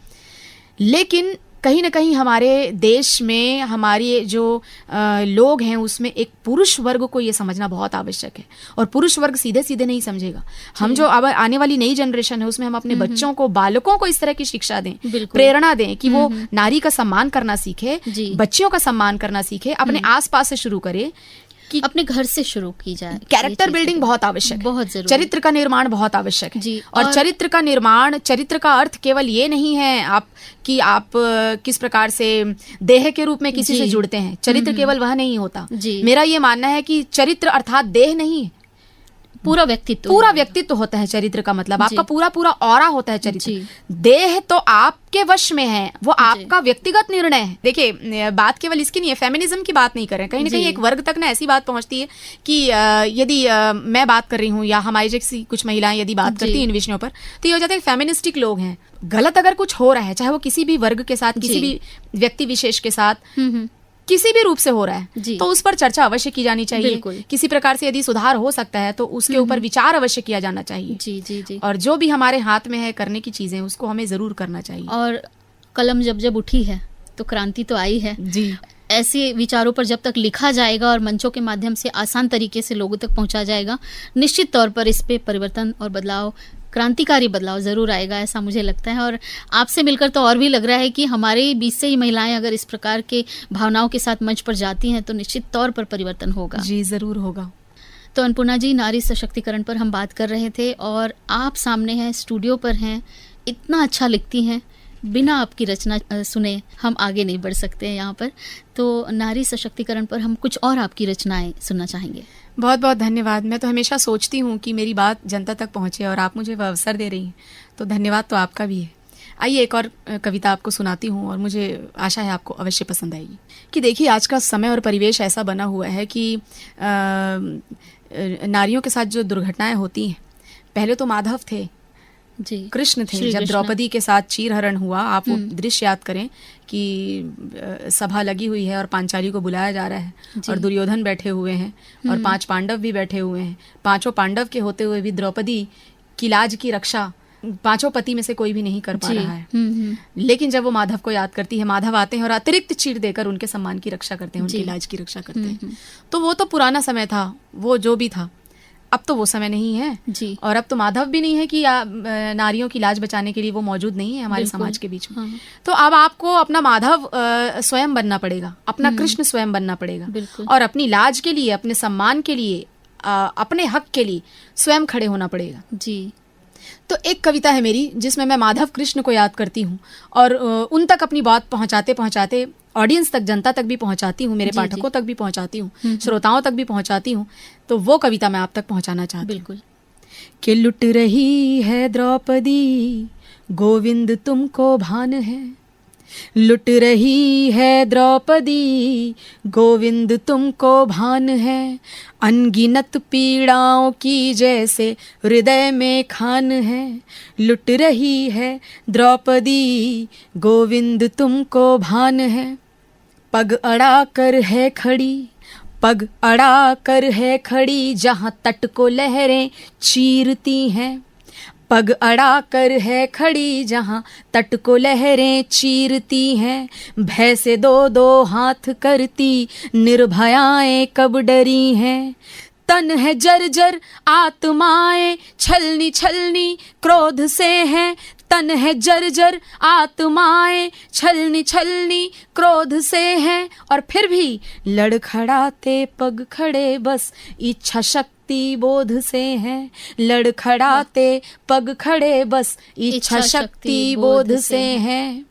लेकिन कहीं ना कहीं हमारे देश में हमारे जो लोग हैं उसमें एक पुरुष वर्ग को ये समझना बहुत आवश्यक है, और पुरुष वर्ग सीधे सीधे नहीं समझेगा। हम जो अब आने वाली नई जनरेशन है उसमें हम अपने बच्चों को, बालकों को इस तरह की शिक्षा दें, प्रेरणा दें कि वो नारी का सम्मान करना सीखे, बच्चियों का सम्मान करना सीखे, अपने आसपास से शुरू करे, कि अपने घर से शुरू की जाए। कैरेक्टर बिल्डिंग बहुत आवश्यक है, बहुत जरूरी, चरित्र का निर्माण बहुत आवश्यक है। और चरित्र का निर्माण, चरित्र का अर्थ केवल ये नहीं है आप कि आप किस प्रकार से देह के रूप में किसी से जुड़ते हैं, चरित्र केवल वह नहीं होता। मेरा ये मानना है कि चरित्र अर्थात देह नहीं है, पूरा व्यक्तित्व होता है चरित्र का मतलब, आपका पूरा ऑरा होता है चरित्र। देह तो आपके वश में है, वो आपका व्यक्तिगत निर्णय है। देखिए बात केवल इसकी नहीं है, फेमिनिज्म की बात नहीं कर रहे हैं, कहीं ना कहीं एक वर्ग तक ना ऐसी बात पहुंचती है कि यदि मैं बात कर रही हूँ या हमारी जैसी कुछ महिलाएं यदि बात करती हैं इन विषयों पर, तो ये हो जाता है फेमिनिस्टिक लोग हैं। गलत अगर कुछ हो रहा है, चाहे वो किसी भी वर्ग के साथ, किसी भी व्यक्ति विशेष के साथ, किसी भी रूप से हो रहा है, तो उस पर चर्चा अवश्य की जानी चाहिए। किसी प्रकार से यदि सुधार हो सकता है तो उसके ऊपर विचार अवश्य किया जाना चाहिए। जी। और जो भी हमारे हाथ में है करने की चीजें, उसको हमें जरूर करना चाहिए। और कलम जब उठी है तो क्रांति तो आई है जी। ऐसे विचारों पर जब तक लिखा जाएगा और मंचों के माध्यम से आसान तरीके से लोगों तक पहुंचा जाएगा, निश्चित तौर पर इस पे परिवर्तन और बदलाव, क्रांतिकारी बदलाव जरूर आएगा, ऐसा मुझे लगता है। और आपसे मिलकर तो और भी लग रहा है कि हमारे बीच से ही महिलाएं अगर इस प्रकार के भावनाओं के साथ मंच पर जाती हैं तो निश्चित तौर पर परिवर्तन होगा। जी जरूर होगा। तो अन्नपूर्णा जी, नारी सशक्तिकरण पर हम बात कर रहे थे और आप सामने हैं, स्टूडियो पर हैं, इतना अच्छा लिखती हैं, बिना आपकी रचना सुने हम आगे नहीं बढ़ सकते हैं यहाँ पर। तो नारी सशक्तिकरण पर हम कुछ और आपकी रचनाएं सुनना चाहेंगे। बहुत बहुत धन्यवाद। मैं तो हमेशा सोचती हूँ कि मेरी बात जनता तक पहुँचे और आप मुझे वह अवसर दे रही हैं, तो धन्यवाद तो आपका भी है। आइए एक और कविता आपको सुनाती हूँ और मुझे आशा है आपको अवश्य पसंद आएगी। कि देखिए आज का समय और परिवेश ऐसा बना हुआ है कि नारियों के साथ जो दुर्घटनाएं होती हैं, पहले तो माधव थे जी, कृष्ण थे, जब द्रौपदी के साथ चीरहरण हुआ, आप वो दृश्य याद करें कि सभा लगी हुई है और पांचाली को बुलाया जा रहा है और दुर्योधन बैठे हुए हैं और 5 पांडव भी बैठे हुए हैं। 5 पांडव के होते हुए भी द्रौपदी की लाज की रक्षा 5 पति में से कोई भी नहीं कर पा रहा है। लेकिन जब वो माधव को याद करती है, माधव आते हैं और अतिरिक्त चीर देकर उनके सम्मान की रक्षा करते हैं, उनकी लाज की रक्षा करते हैं। तो वो तो पुराना समय था, वो जो भी था। अब तो वो समय नहीं है जी। और अब तो माधव भी नहीं है कि नारियों की लाज बचाने के लिए वो मौजूद नहीं है हमारे समाज के बीच में। हाँ। तो अब आपको अपना माधव स्वयं बनना पड़ेगा, अपना कृष्ण स्वयं बनना पड़ेगा और अपनी लाज के लिए, अपने सम्मान के लिए, अपने हक के लिए स्वयं खड़े होना पड़ेगा जी। तो एक कविता है मेरी जिसमें मैं माधव कृष्ण को याद करती हूँ और उन तक अपनी बात पहुँचाते पहुँचाते ऑडियंस तक, जनता तक भी पहुंचाती हूँ, मेरे पाठकों तक भी पहुंचाती हूँ, श्रोताओं तक भी पहुंचाती हूँ, तो वो कविता मैं आप तक पहुंचाना चाहती हूँ। बिल्कुल। कि लुट रही है द्रौपदी, गोविंद तुमको भान है, लुट रही है द्रौपदी, गोविंद तुमको भान है, अनगिनत पीड़ाओं की जैसे हृदय में खान है, लुट रही है द्रौपदी, गोविंद तुमको भान है, पग अड़ा कर है खड़ी, पग अड़ा कर है खड़ी, जहाँ तट को लहरें चीरती हैं, पग अड़ा कर है खड़ी, जहाँ तट को लहरें चीरती हैं, भय से दो दो हाथ करती निर्भयाएं कब डरी हैं, तन है जर्जर आत्माएं छलनी छलनी क्रोध से हैं, तन है जर्जर आत्माएं छलनी छलनी क्रोध से हैं, और फिर भी लड़खड़ाते पग खड़े बस इच्छा शक्ति बोध से हैं, लड़खड़ाते पग खड़े बस इच्छा शक्ति बोध से हैं।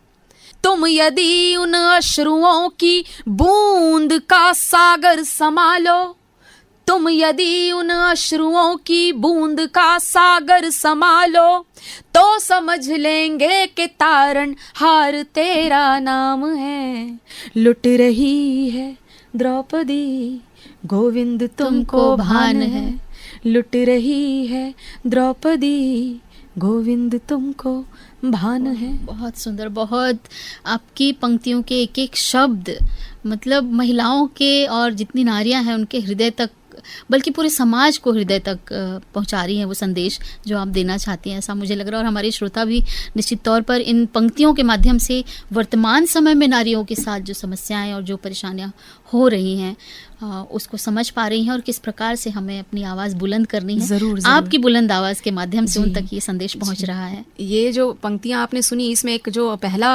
तुम यदि उन अश्रुओं की बूंद का सागर संभालो, तुम यदि उन अश्रुओं की बूंद का सागर संभालो, तो समझ लेंगे कि तारण हार तेरा नाम है, लुट रही है द्रौपदी, गोविंद तुमको भान है, लुट रही है द्रौपदी, गोविंद तुमको भान है। बहुत सुंदर, बहुत आपकी पंक्तियों के एक एक शब्द मतलब महिलाओं के और जितनी नारियां हैं उनके हृदय तक, बल्कि पूरे समाज को हृदय तक पहुंचा रही हैं वो संदेश जो आप देना चाहती हैं, ऐसा मुझे लग रहा है। और हमारे श्रोता भी निश्चित तौर पर इन पंक्तियों के माध्यम से वर्तमान समय में नारियों के साथ जो समस्याएं और जो परेशानियां हो रही हैं उसको समझ पा रही हैं और किस प्रकार से हमें अपनी आवाज़ बुलंद करनी है। ज़रूर। आपकी बुलंद आवाज़ के माध्यम से उन तक ये संदेश पहुंच रहा है। ये जो पंक्तियां आपने सुनी, इसमें एक जो पहला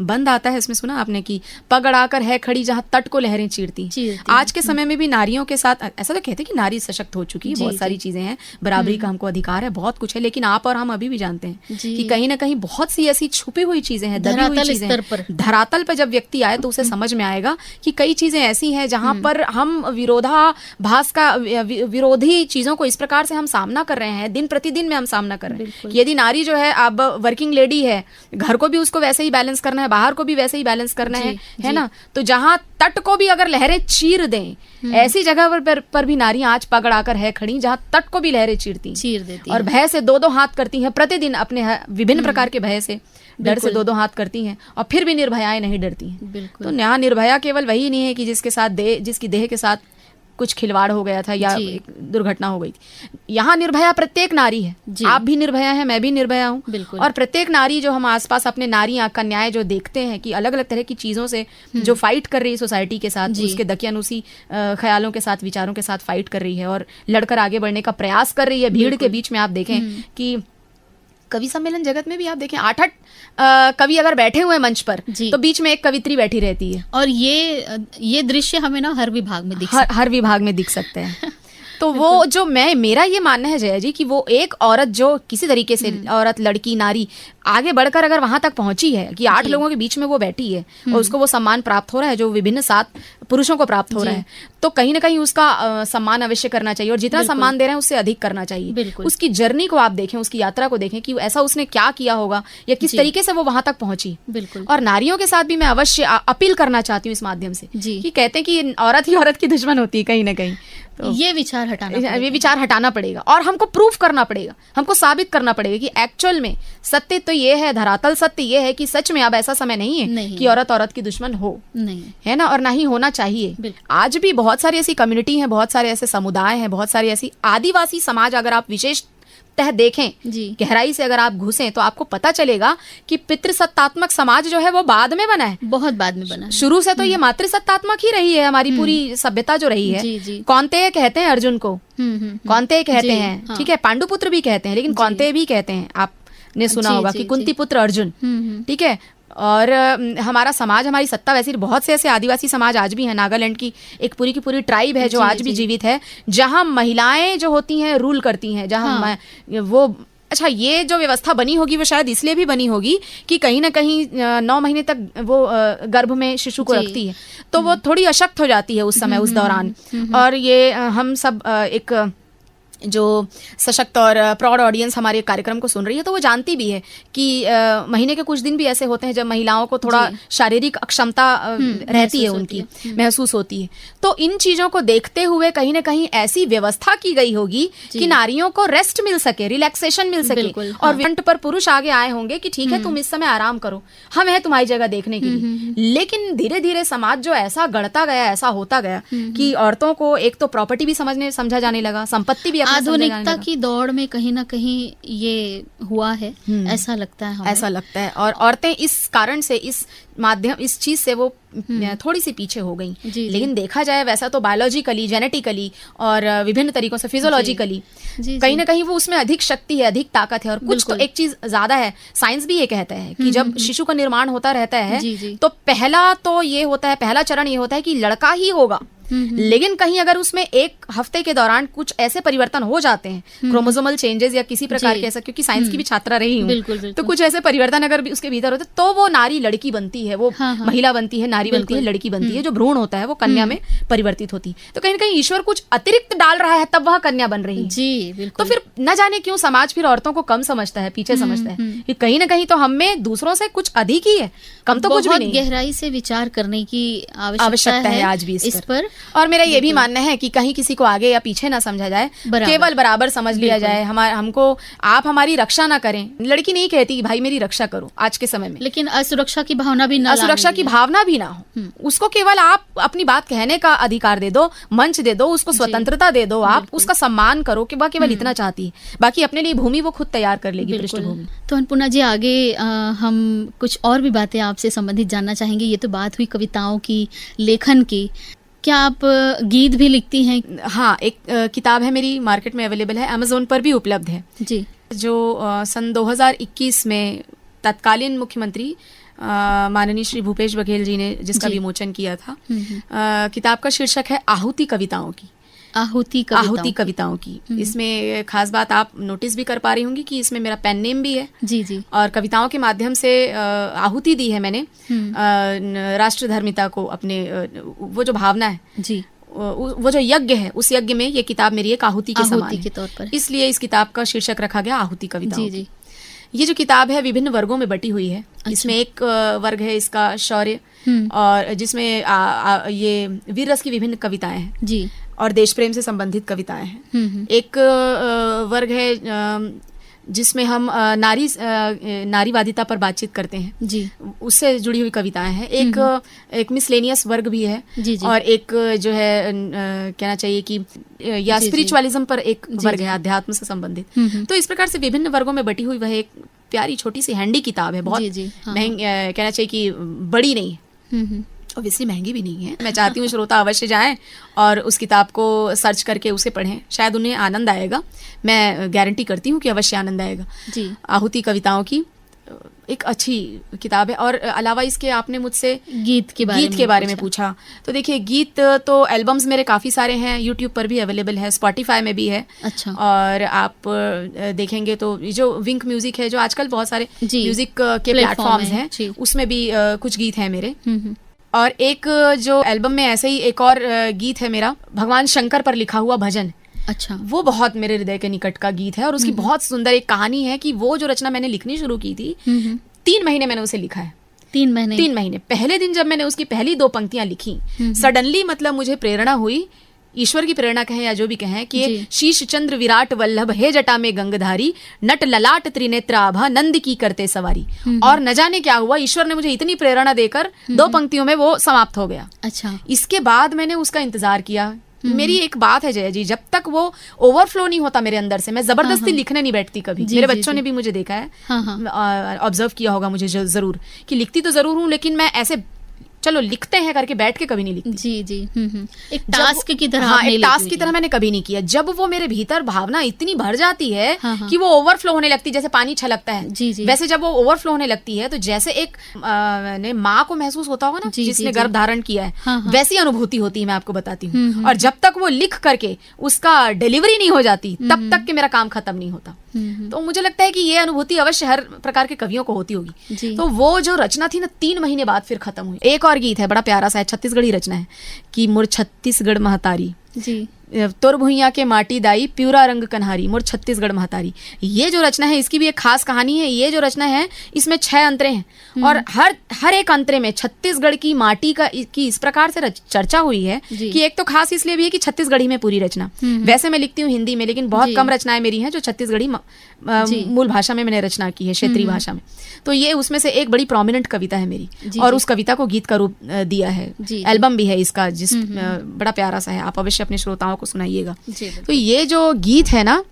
बंद आता है, इसमें सुना आपने कि पग अड़ाकर है खड़ी जहाँ तट को लहरें चीरती। आज के समय में भी नारियों के साथ ऐसा तो कहते हैं कि नारी सशक्त हो चुकी है, बहुत सारी चीजें हैं, बराबरी का हमको अधिकार है, बहुत कुछ है, लेकिन आप और हम अभी भी जानते हैं कि कहीं ना कहीं बहुत सी ऐसी छुपी हुई चीजें हैं, दबी हुई चीजें हैं। धरातल पर जब व्यक्ति आए तो उसे समझ में आएगा कि कई चीजें ऐसी हैं जहाँ पर हम विरोधाभास का विरोधी चीजों को इस प्रकार से हम सामना कर रहे हैं, दिन प्रतिदिन में हम सामना कर रहे हैं। यदि नारी जो है अब वर्किंग लेडी है, घर को भी उसको वैसे ही बैलेंस करना है, बाहर को भी वैसे ही बैलेंस करना है ना, तो जहां तट को भी अगर लहरें चीर दें, ऐसी जगह पर भी नारियां आज पग अड़ाकर है खड़ी जहां तट को भी लहरें चीर देती और भय से दो दो हाथ करती हैं प्रतिदिन, अपने विभिन्न प्रकार के भय से, डर से दो दो हाथ करती हैं, और फिर भी निर्भयाएं नहीं डरती हैं। तो यहाँ निर्भया केवल वही नहीं है कि जिसकी देह के साथ कुछ खिलवाड़ हो गया था या एक दुर्घटना हो गई थी। यहाँ निर्भया प्रत्येक नारी है, आप भी निर्भया हैं, मैं भी निर्भया हूँ, और प्रत्येक नारी जो हम आसपास अपने नारियां कन्याएं जो देखते हैं कि अलग अलग तरह की चीजों से जो फाइट कर रही है सोसाइटी के साथ, उसके दकियानुसी ख्यालों के साथ, विचारों के साथ फाइट कर रही है और लड़कर आगे बढ़ने का प्रयास कर रही है। भीड़ के बीच में आप देखें कि कवि सम्मेलन जगत में भी आप देखें 8-8 कवि अगर बैठे हुए मंच पर तो बीच में एक कवित्री बैठी रहती है, और ये दृश्य हमें ना हर विभाग में हर विभाग में दिख सकते हैं। तो वो जो मेरा ये मानना है जया जी कि वो एक औरत जो किसी तरीके से औरत, लड़की, नारी आगे बढ़कर अगर वहां तक पहुंची है कि 8 लोगों के बीच में वो बैठी है और उसको वो सम्मान प्राप्त हो रहा है जो विभिन्न 7 पुरुषों को प्राप्त हो रहा है, तो कहीं ना कहीं उसका सम्मान अवश्य करना चाहिए, और जितना सम्मान दे रहे हैं उससे अधिक करना चाहिए। उसकी जर्नी को आप देखें, उसकी यात्रा को देखें कि ऐसा उसने क्या किया होगा या किस तरीके से वो वहां तक पहुंची। और नारियों के साथ भी मैं अवश्य अपील करना चाहती हूँ इस माध्यम से कि कहते हैं कि औरत ही औरत की दुश्मन होती है कहीं ना कहीं, तो ये विचार हटाना पड़ेगा और हमको प्रूफ करना पड़ेगा, हमको साबित करना पड़ेगा कि एक्चुअल में सत्य तो ये है, धरातल सत्य ये है कि सच में अब ऐसा समय नहीं है कि औरत की दुश्मन हो, नहीं है ना, और ना ही होना चाहिए। आज भी बहुत सारी ऐसी कम्युनिटी हैं, बहुत सारे ऐसे समुदाय हैं, बहुत सारी ऐसी आदिवासी समाज अगर आप विशेष तह देखें, गहराई से अगर आप घुसें तो आपको पता चलेगा कि पितृसत्तात्मक समाज जो है वो बाद में बना है, बहुत बाद में बना है। शुरू से तो ये मातृसत्तात्मक ही रही है, हमारी पूरी सभ्यता जो रही है। कौन्तेय कहते हैं अर्जुन को, कौन्तेय कहते हैं, ठीक है, पांडुपुत्र भी कहते हैं, लेकिन कौन्तेय भी कहते हैं। आपने सुना होगा कि कुंती पुत्र अर्जुन, ठीक है। और हमारा समाज, हमारी सत्ता, वैसे बहुत से ऐसे आदिवासी समाज आज भी हैं। नागालैंड की एक पूरी की पूरी ट्राइब है जो आज भी जीवित है, जहां महिलाएं जो होती हैं रूल करती हैं, जहां वो अच्छा, ये जो व्यवस्था बनी होगी वो शायद इसलिए भी बनी होगी कि कहीं ना कहीं 9 महीने तक वो गर्भ में शिशु को रखती है, तो वो थोड़ी अशक्त हो जाती है उस समय, उस दौरान। और ये हम सब एक जो सशक्त और प्रौढ़ ऑडियंस हमारे कार्यक्रम को सुन रही है, तो वो जानती भी है कि महीने के कुछ दिन भी ऐसे होते हैं जब महिलाओं को थोड़ा शारीरिक अक्षमता रहती है, उनकी महसूस होती है। तो इन चीजों को देखते हुए कहीं ना कहीं ऐसी व्यवस्था की गई होगी कि नारियों को रेस्ट मिल सके, रिलैक्सेशन मिल सके। और फ्रंट पर पुरुष आगे आए होंगे कि ठीक है, तुम इस समय आराम करो, हम हैं तुम्हारी जगह देखने के लिए। लेकिन धीरे धीरे समाज जो ऐसा गढ़ता गया, ऐसा होता गया कि औरतों को एक तो प्रॉपर्टी भी समझा जाने लगा, संपत्ति भी आधुनिकता की दौड़ में कहीं ना कहीं ये हुआ है, ऐसा लगता है हमें। ऐसा लगता है। और औरतें इस कारण से, इस चीज से वो थोड़ी सी पीछे हो गई। लेकिन देखा जाए वैसा तो बायोलॉजिकली, जेनेटिकली और विभिन्न तरीकों से फिजियोलॉजिकली कहीं ना कहीं वो उसमें अधिक शक्ति है, अधिक ताकत है। और कुछ तो एक चीज ज्यादा है, साइंस भी ये कहता है कि जब शिशु का निर्माण होता रहता है तो पहला तो ये होता है, पहला चरण ये होता है कि लड़का ही होगा। लेकिन कहीं अगर उसमें एक हफ्ते के दौरान कुछ ऐसे परिवर्तन हो जाते हैं, क्रोमोसोमल चेंजेस या किसी प्रकार के, ऐसा, क्योंकि साइंस की भी छात्रा रही हूँ, तो कुछ ऐसे परिवर्तन अगर उसके भीतर होते तो वो नारी लड़की बनती है, वो महिला बनती है, नारी बनती है, लड़की बनती है। जो भ्रूण होता है वो कन्या में परिवर्तित होती है। तो कहीं ना कहीं ईश्वर कुछ अतिरिक्त डाल रहा है, तब वह कन्या बन रही है। जी, तो फिर न जाने क्यों समाज फिर औरतों को कम समझता है, पीछे समझता है कि कहीं ना कहीं तो हमें दूसरों से कुछ अधिक ही है, कम तो कुछ भी नहीं। गहराई से विचार करने की आवश्यकता है आज भी इस पर। और मेरा ये भी मानना है कि कहीं किसी को आगे या पीछे ना समझा जाए, केवल बराबर समझ लिया जाए। हमको आप हमारी रक्षा ना करें। लड़की नहीं कहती कि भाई मेरी रक्षा करो आज के समय में, लेकिन असुरक्षा की भावना भी ना हो। उसको केवल आप अपनी बात कहने का अधिकार दे दो, मंच दे दो, उसको स्वतंत्रता दे दो, आप उसका सम्मान करो कि वह केवल इतना चाहती है। बाकी अपने लिए भूमि वो खुद तैयार कर लेगी, पृष्ठभूमि। तो अन्नपूर्णा जी, आगे हम कुछ और भी बातें आपसे संबंधित जानना चाहेंगे। ये तो बात हुई कविताओं की, लेखन की। क्या आप गीत भी लिखती हैं? हाँ, एक किताब है मेरी, मार्केट में अवेलेबल है, अमेज़न पर भी उपलब्ध है जी, जो सन 2021 में तत्कालीन मुख्यमंत्री माननीय श्री भूपेश बघेल जी ने जिसका विमोचन किया था। किताब का शीर्षक है आहुति कविताओं की। आहुति कविताओं की। इसमें खास बात आप नोटिस भी कर पा रही होंगी कि इसमें मेरा पेन नेम भी है। जी। और कविताओं के माध्यम से आहुति दी है मैंने राष्ट्र धर्मिता को, अपने वो जो भावना है जी, वो जो यज्ञ है, उस यज्ञ में ये किताब मेरी एक आहुति के समान के तौर पर, इसलिए इस किताब का शीर्षक रखा गया आहुति कविताओं। जी। ये जो किताब है विभिन्न वर्गों में बटी हुई है। अच्छा। इसमें एक वर्ग है इसका शौर्य, और जिसमें ये वीर रस की विभिन्न कविताएं हैं जी, और देश प्रेम से संबंधित कविताएं हैं। एक वर्ग है जिसमें हम नारीवादिता पर बातचीत करते हैं जी, उससे जुड़ी हुई कविताएं हैं। एक मिसलेनियस वर्ग भी है जी। और एक जो है कहना चाहिए कि या स्पिरिचुअलिज्म पर एक वर्ग है, अध्यात्म से संबंधित। तो इस प्रकार से विभिन्न वर्गों में बटी हुई वह एक प्यारी छोटी सी हैंडी किताब है। बहुत महंगी, कहना चाहिए कि बड़ी नहीं है, ऑब्वियसली महंगी भी नहीं है। मैं चाहती हूँ श्रोता अवश्य जाएं और उस किताब को सर्च करके उसे पढ़ें, शायद उन्हें आनंद आएगा। मैं गारंटी करती हूँ कि अवश्य आनंद आएगा जी। आहुति कविताओं की एक अच्छी किताब है। और अलावा इसके आपने मुझसे गीत के बारे में पूछा, तो देखिए गीत तो एल्बम्स मेरे काफ़ी सारे हैं, यूट्यूब पर भी अवेलेबल है, स्पॉटिफाई में भी है। अच्छा। और आप देखेंगे तो जो विंक म्यूजिक है, जो आजकल बहुत सारे म्यूजिक के प्लेटफॉर्म्स हैं, उसमें भी कुछ गीत हैं मेरे। और एक जो एल्बम में ऐसे ही एक और गीत है मेरा, भगवान शंकर पर लिखा हुआ भजन। अच्छा। वो बहुत मेरे हृदय के निकट का गीत है, और उसकी बहुत सुंदर एक कहानी है कि वो जो रचना मैंने लिखनी शुरू की थी, 3 महीने मैंने उसे लिखा है। 3 महीने पहले दिन जब मैंने उसकी पहली 2 पंक्तियां लिखी, सडनली मतलब मुझे प्रेरणा हुई, ईश्वर की प्रेरणा कहें या जो भी कहें, कि शीश चंद्र विराट वल्लभ हे जटा में गंगधारी, नट ललाट त्रिनेत्र आभा नंद की करते सवारी। और न जाने क्या हुआ, ईश्वर ने मुझे इतनी प्रेरणा देकर 2 पंक्तियों में वो समाप्त हो गया। अच्छा। इसके बाद मैंने उसका इंतजार किया। मेरी एक बात है जया जी, जब तक वो ओवरफ्लो नहीं होता मेरे अंदर से, मैं जबरदस्ती लिखने नहीं बैठती कभी। मेरे बच्चों ने भी मुझे देखा है, ऑब्जर्व किया होगा मुझे जरूर, कि लिखती तो जरूर हूँ, लेकिन मैं ऐसे चलो लिखते हैं करके बैठ के कभी नहीं लिखती। जी। एक टास्क की तरह, एक टास्क की तरह मैंने कभी नहीं किया। जब वो मेरे भीतर भावना इतनी भर जाती है कि वो ओवरफ्लो होने लगती है, जैसे पानी छलकता है, वैसे जब वो ओवरफ्लो होने लगती है, तो जैसे एक माँ को महसूस होता होगा ना, जिसने गर्भ धारण किया है, वैसी अनुभूति होती है, मैं आपको बताती हूँ। और जब तक वो लिख करके उसका डिलीवरी नहीं हो जाती, तब तक के मेरा काम खत्म नहीं होता। तो मुझे लगता है कि ये अनुभूति अवश्य हर प्रकार के कवियों को होती होगी। तो वो जो रचना थी ना 3 महीने बाद फिर खत्म हुई। एक और गीत है बड़ा प्यारा सा है, छत्तीसगढ़ी रचना है कि मोर छत्तीसगढ़ महतारी जी, तोर भुइया के माटी दाई प्यूरा रंग कन्हारी मोर छत्तीसगढ़ महतारी। ये जो रचना है इसकी भी एक खास कहानी है। ये जो रचना है इसमें 6 अंतरे हैं और हर एक अंतरे में छत्तीसगढ़ की माटी की इस प्रकार से चर्चा हुई है कि एक तो खास इसलिए भी है कि छत्तीसगढ़ी में पूरी रचना। वैसे मैं लिखती हूँ हिंदी में, लेकिन बहुत कम रचनाएं मेरी हैं जो छत्तीसगढ़ी मूल भाषा में मैंने रचना की है, क्षेत्रीय भाषा में। तो ये उसमें से एक बड़ी प्रोमिनेंट कविता है मेरी और उस कविता को गीत का रूप दिया है। एल्बम भी है इसका जिस बड़ा प्यारा सा है, आप अवश्य अपने श्रोताओं को सुनाइएगा। तो ये जो गीत है ना,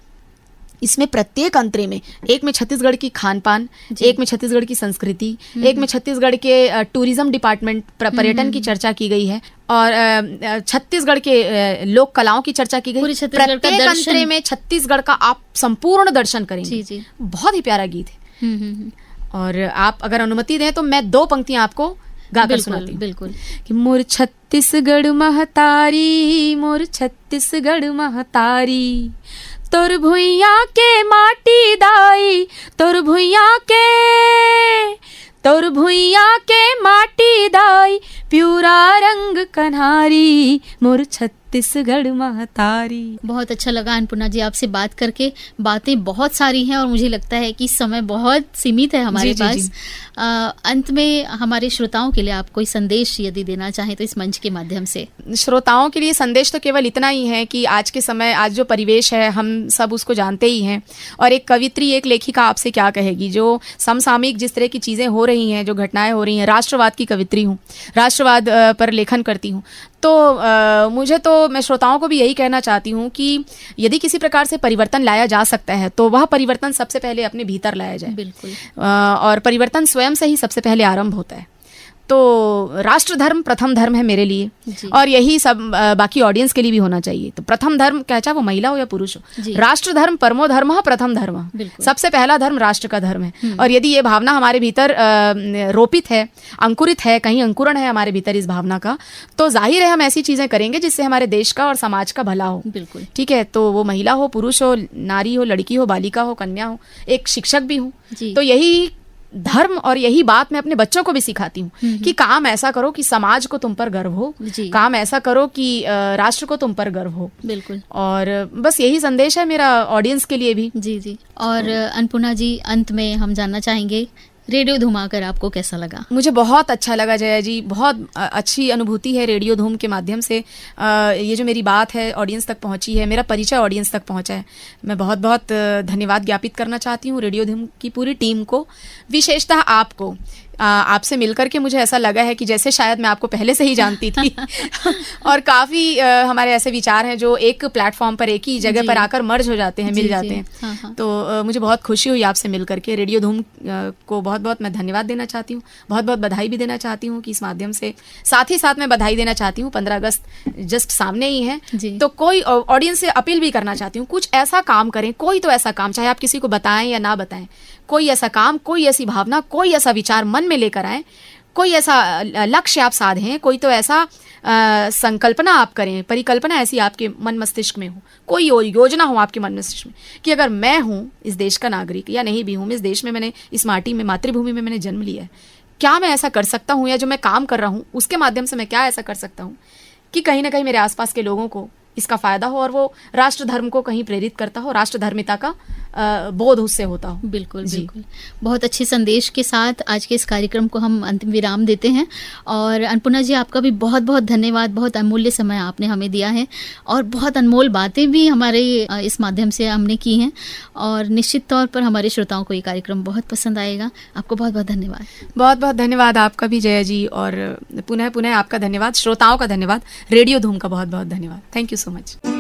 इसमें प्रत्येक अंतरे में, एक में छत्तीसगढ़ की खान पान, एक में छत्तीसगढ़ की संस्कृति, एक में छत्तीसगढ़ के टूरिज्म डिपार्टमेंट पर्यटन की चर्चा की गई है और छत्तीसगढ़ के लोक कलाओं की चर्चा की गई। प्रत्येक अंतरे में छत्तीसगढ़ का आप संपूर्ण दर्शन करेंगे। बहुत ही प्यारा गीत है। और आप अगर अनुमति दें तो मैं 2 पंक्तियां आपको गाकर सुनाती हूँ। बिल्कुल। कि मोर छत्तीसगढ़ महतारी, मोर छत्तीसगढ़ महतारी, तोर भुइया के माटी दाई, तोर भुइया के माटी दाई प्यूरा रंग कन्हारी मोर छत्तीसगढ़ महतारी। बहुत अच्छा लगा अन्नपूर्णा जी आपसे बात करके। बातें बहुत सारी हैं और मुझे लगता है कि समय बहुत सीमित है हमारे पास। अंत में हमारे श्रोताओं के लिए आप कोई संदेश यदि देना चाहें तो इस मंच के माध्यम से। श्रोताओं के लिए संदेश तो केवल इतना ही है कि आज के समय, आज जो परिवेश है हम सब उसको जानते ही हैं और एक कवित्री, एक लेखिका आपसे क्या कहेगी। जो समसामयिक जिस तरह की चीज़ें हो रही हैं, जो घटनाएं हो रही हैं, राष्ट्रवाद की कवित्री हूँ, राष्ट्रवाद पर लेखन करती हूँ, तो मुझे तो मैं श्रोताओं को भी यही कहना चाहती हूँ कि यदि किसी प्रकार से परिवर्तन लाया जा सकता है तो वह परिवर्तन सबसे पहले अपने भीतर लाया जाए। बिल्कुल। और परिवर्तन स्वयं से ही सबसे पहले आरंभ होता है। तो राष्ट्र धर्म प्रथम धर्म है मेरे लिए और यही सब बाकी ऑडियंस के लिए भी होना चाहिए। तो प्रथम धर्म क्या, चाहे वो महिला हो या पुरुष हो, राष्ट्र धर्म परमो धर्म प्रथम धर्म, सबसे पहला धर्म राष्ट्र का धर्म है। और यदि ये भावना हमारे भीतर रोपित है, अंकुरित है, कहीं अंकुरण है हमारे भीतर इस भावना का, तो जाहिर है हम ऐसी चीजें करेंगे जिससे हमारे देश का और समाज का भला हो। बिल्कुल। ठीक है। तो वो महिला हो, पुरुष हो, नारी हो, लड़की हो, बालिका हो, कन्या हो, एक शिक्षक भी हूँ, तो यही धर्म और यही बात मैं अपने बच्चों को भी सिखाती हूँ कि काम ऐसा करो कि समाज को तुम पर गर्व हो, काम ऐसा करो कि राष्ट्र को तुम पर गर्व हो। बिल्कुल। और बस यही संदेश है मेरा ऑडियंस के लिए भी। जी। और अन्नपूर्णा जी, अंत में हम जानना चाहेंगे रेडियो धूम आकर आपको कैसा लगा? मुझे बहुत अच्छा लगा जया जी, बहुत अच्छी अनुभूति है रेडियो धूम के माध्यम से। ये जो मेरी बात है ऑडियंस तक पहुंची है, मेरा परिचय ऑडियंस तक पहुंचा है, मैं बहुत बहुत धन्यवाद ज्ञापित करना चाहती हूँ रेडियो धूम की पूरी टीम को, विशेषतः आपको। आपसे मिलकर के मुझे ऐसा लगा है कि जैसे शायद मैं आपको पहले से ही जानती थी और काफ़ी हमारे ऐसे विचार हैं जो एक प्लेटफॉर्म पर, एक ही जगह पर आकर मर्ज हो जाते हैं, मिल जाते हैं। हाँ। तो मुझे बहुत खुशी हुई आपसे मिलकर के। रेडियो धूम को बहुत बहुत मैं धन्यवाद देना चाहती हूँ, बहुत बहुत बधाई भी देना चाहती हूँ कि इस माध्यम से, साथ ही साथ मैं बधाई देना चाहती हूँ 15 अगस्त जस्ट सामने ही है, तो कोई ऑडियंस से अपील भी करना चाहती हूँ, कुछ ऐसा काम करें, कोई तो ऐसा काम, चाहे आप किसी को बताएं या ना बताएं, कोई ऐसा काम, कोई ऐसी भावना, कोई ऐसा विचार मन में लेकर आए, कोई ऐसा लक्ष्य आप साधें, कोई तो ऐसा संकल्पना आप करें, परिकल्पना ऐसी आपके मन मस्तिष्क में हो, कोई योजना हो आपके मन मस्तिष्क में कि अगर मैं हूँ इस देश का नागरिक या नहीं भी हूँ, इस देश में मैंने, इस माटी में, मातृभूमि में मैंने जन्म लिया है, क्या मैं ऐसा कर सकता हूँ, या जो मैं काम कर रहा हूँ उसके माध्यम से मैं क्या ऐसा कर सकता हूँ कि कहीं ना कहीं मेरे आसपास के लोगों को इसका फायदा हो और वो राष्ट्र धर्म को कहीं प्रेरित करता हो, राष्ट्र धर्मिता का बोध उससे होता हो। बिल्कुल बिल्कुल। बहुत अच्छे संदेश के साथ आज के इस कार्यक्रम को हम अंतिम विराम देते हैं। और अन्नपूर्णा जी, आपका भी बहुत बहुत धन्यवाद, बहुत अमूल्य समय आपने हमें दिया है और बहुत अनमोल बातें भी हमारे इस माध्यम से हमने की हैं और निश्चित तौर पर हमारे श्रोताओं को ये कार्यक्रम बहुत पसंद आएगा। आपको बहुत बहुत धन्यवाद। बहुत बहुत धन्यवाद आपका भी जया जी, और पुनः पुनः आपका धन्यवाद, श्रोताओं का धन्यवाद, रेडियो धूम का बहुत बहुत धन्यवाद। Thank you so much.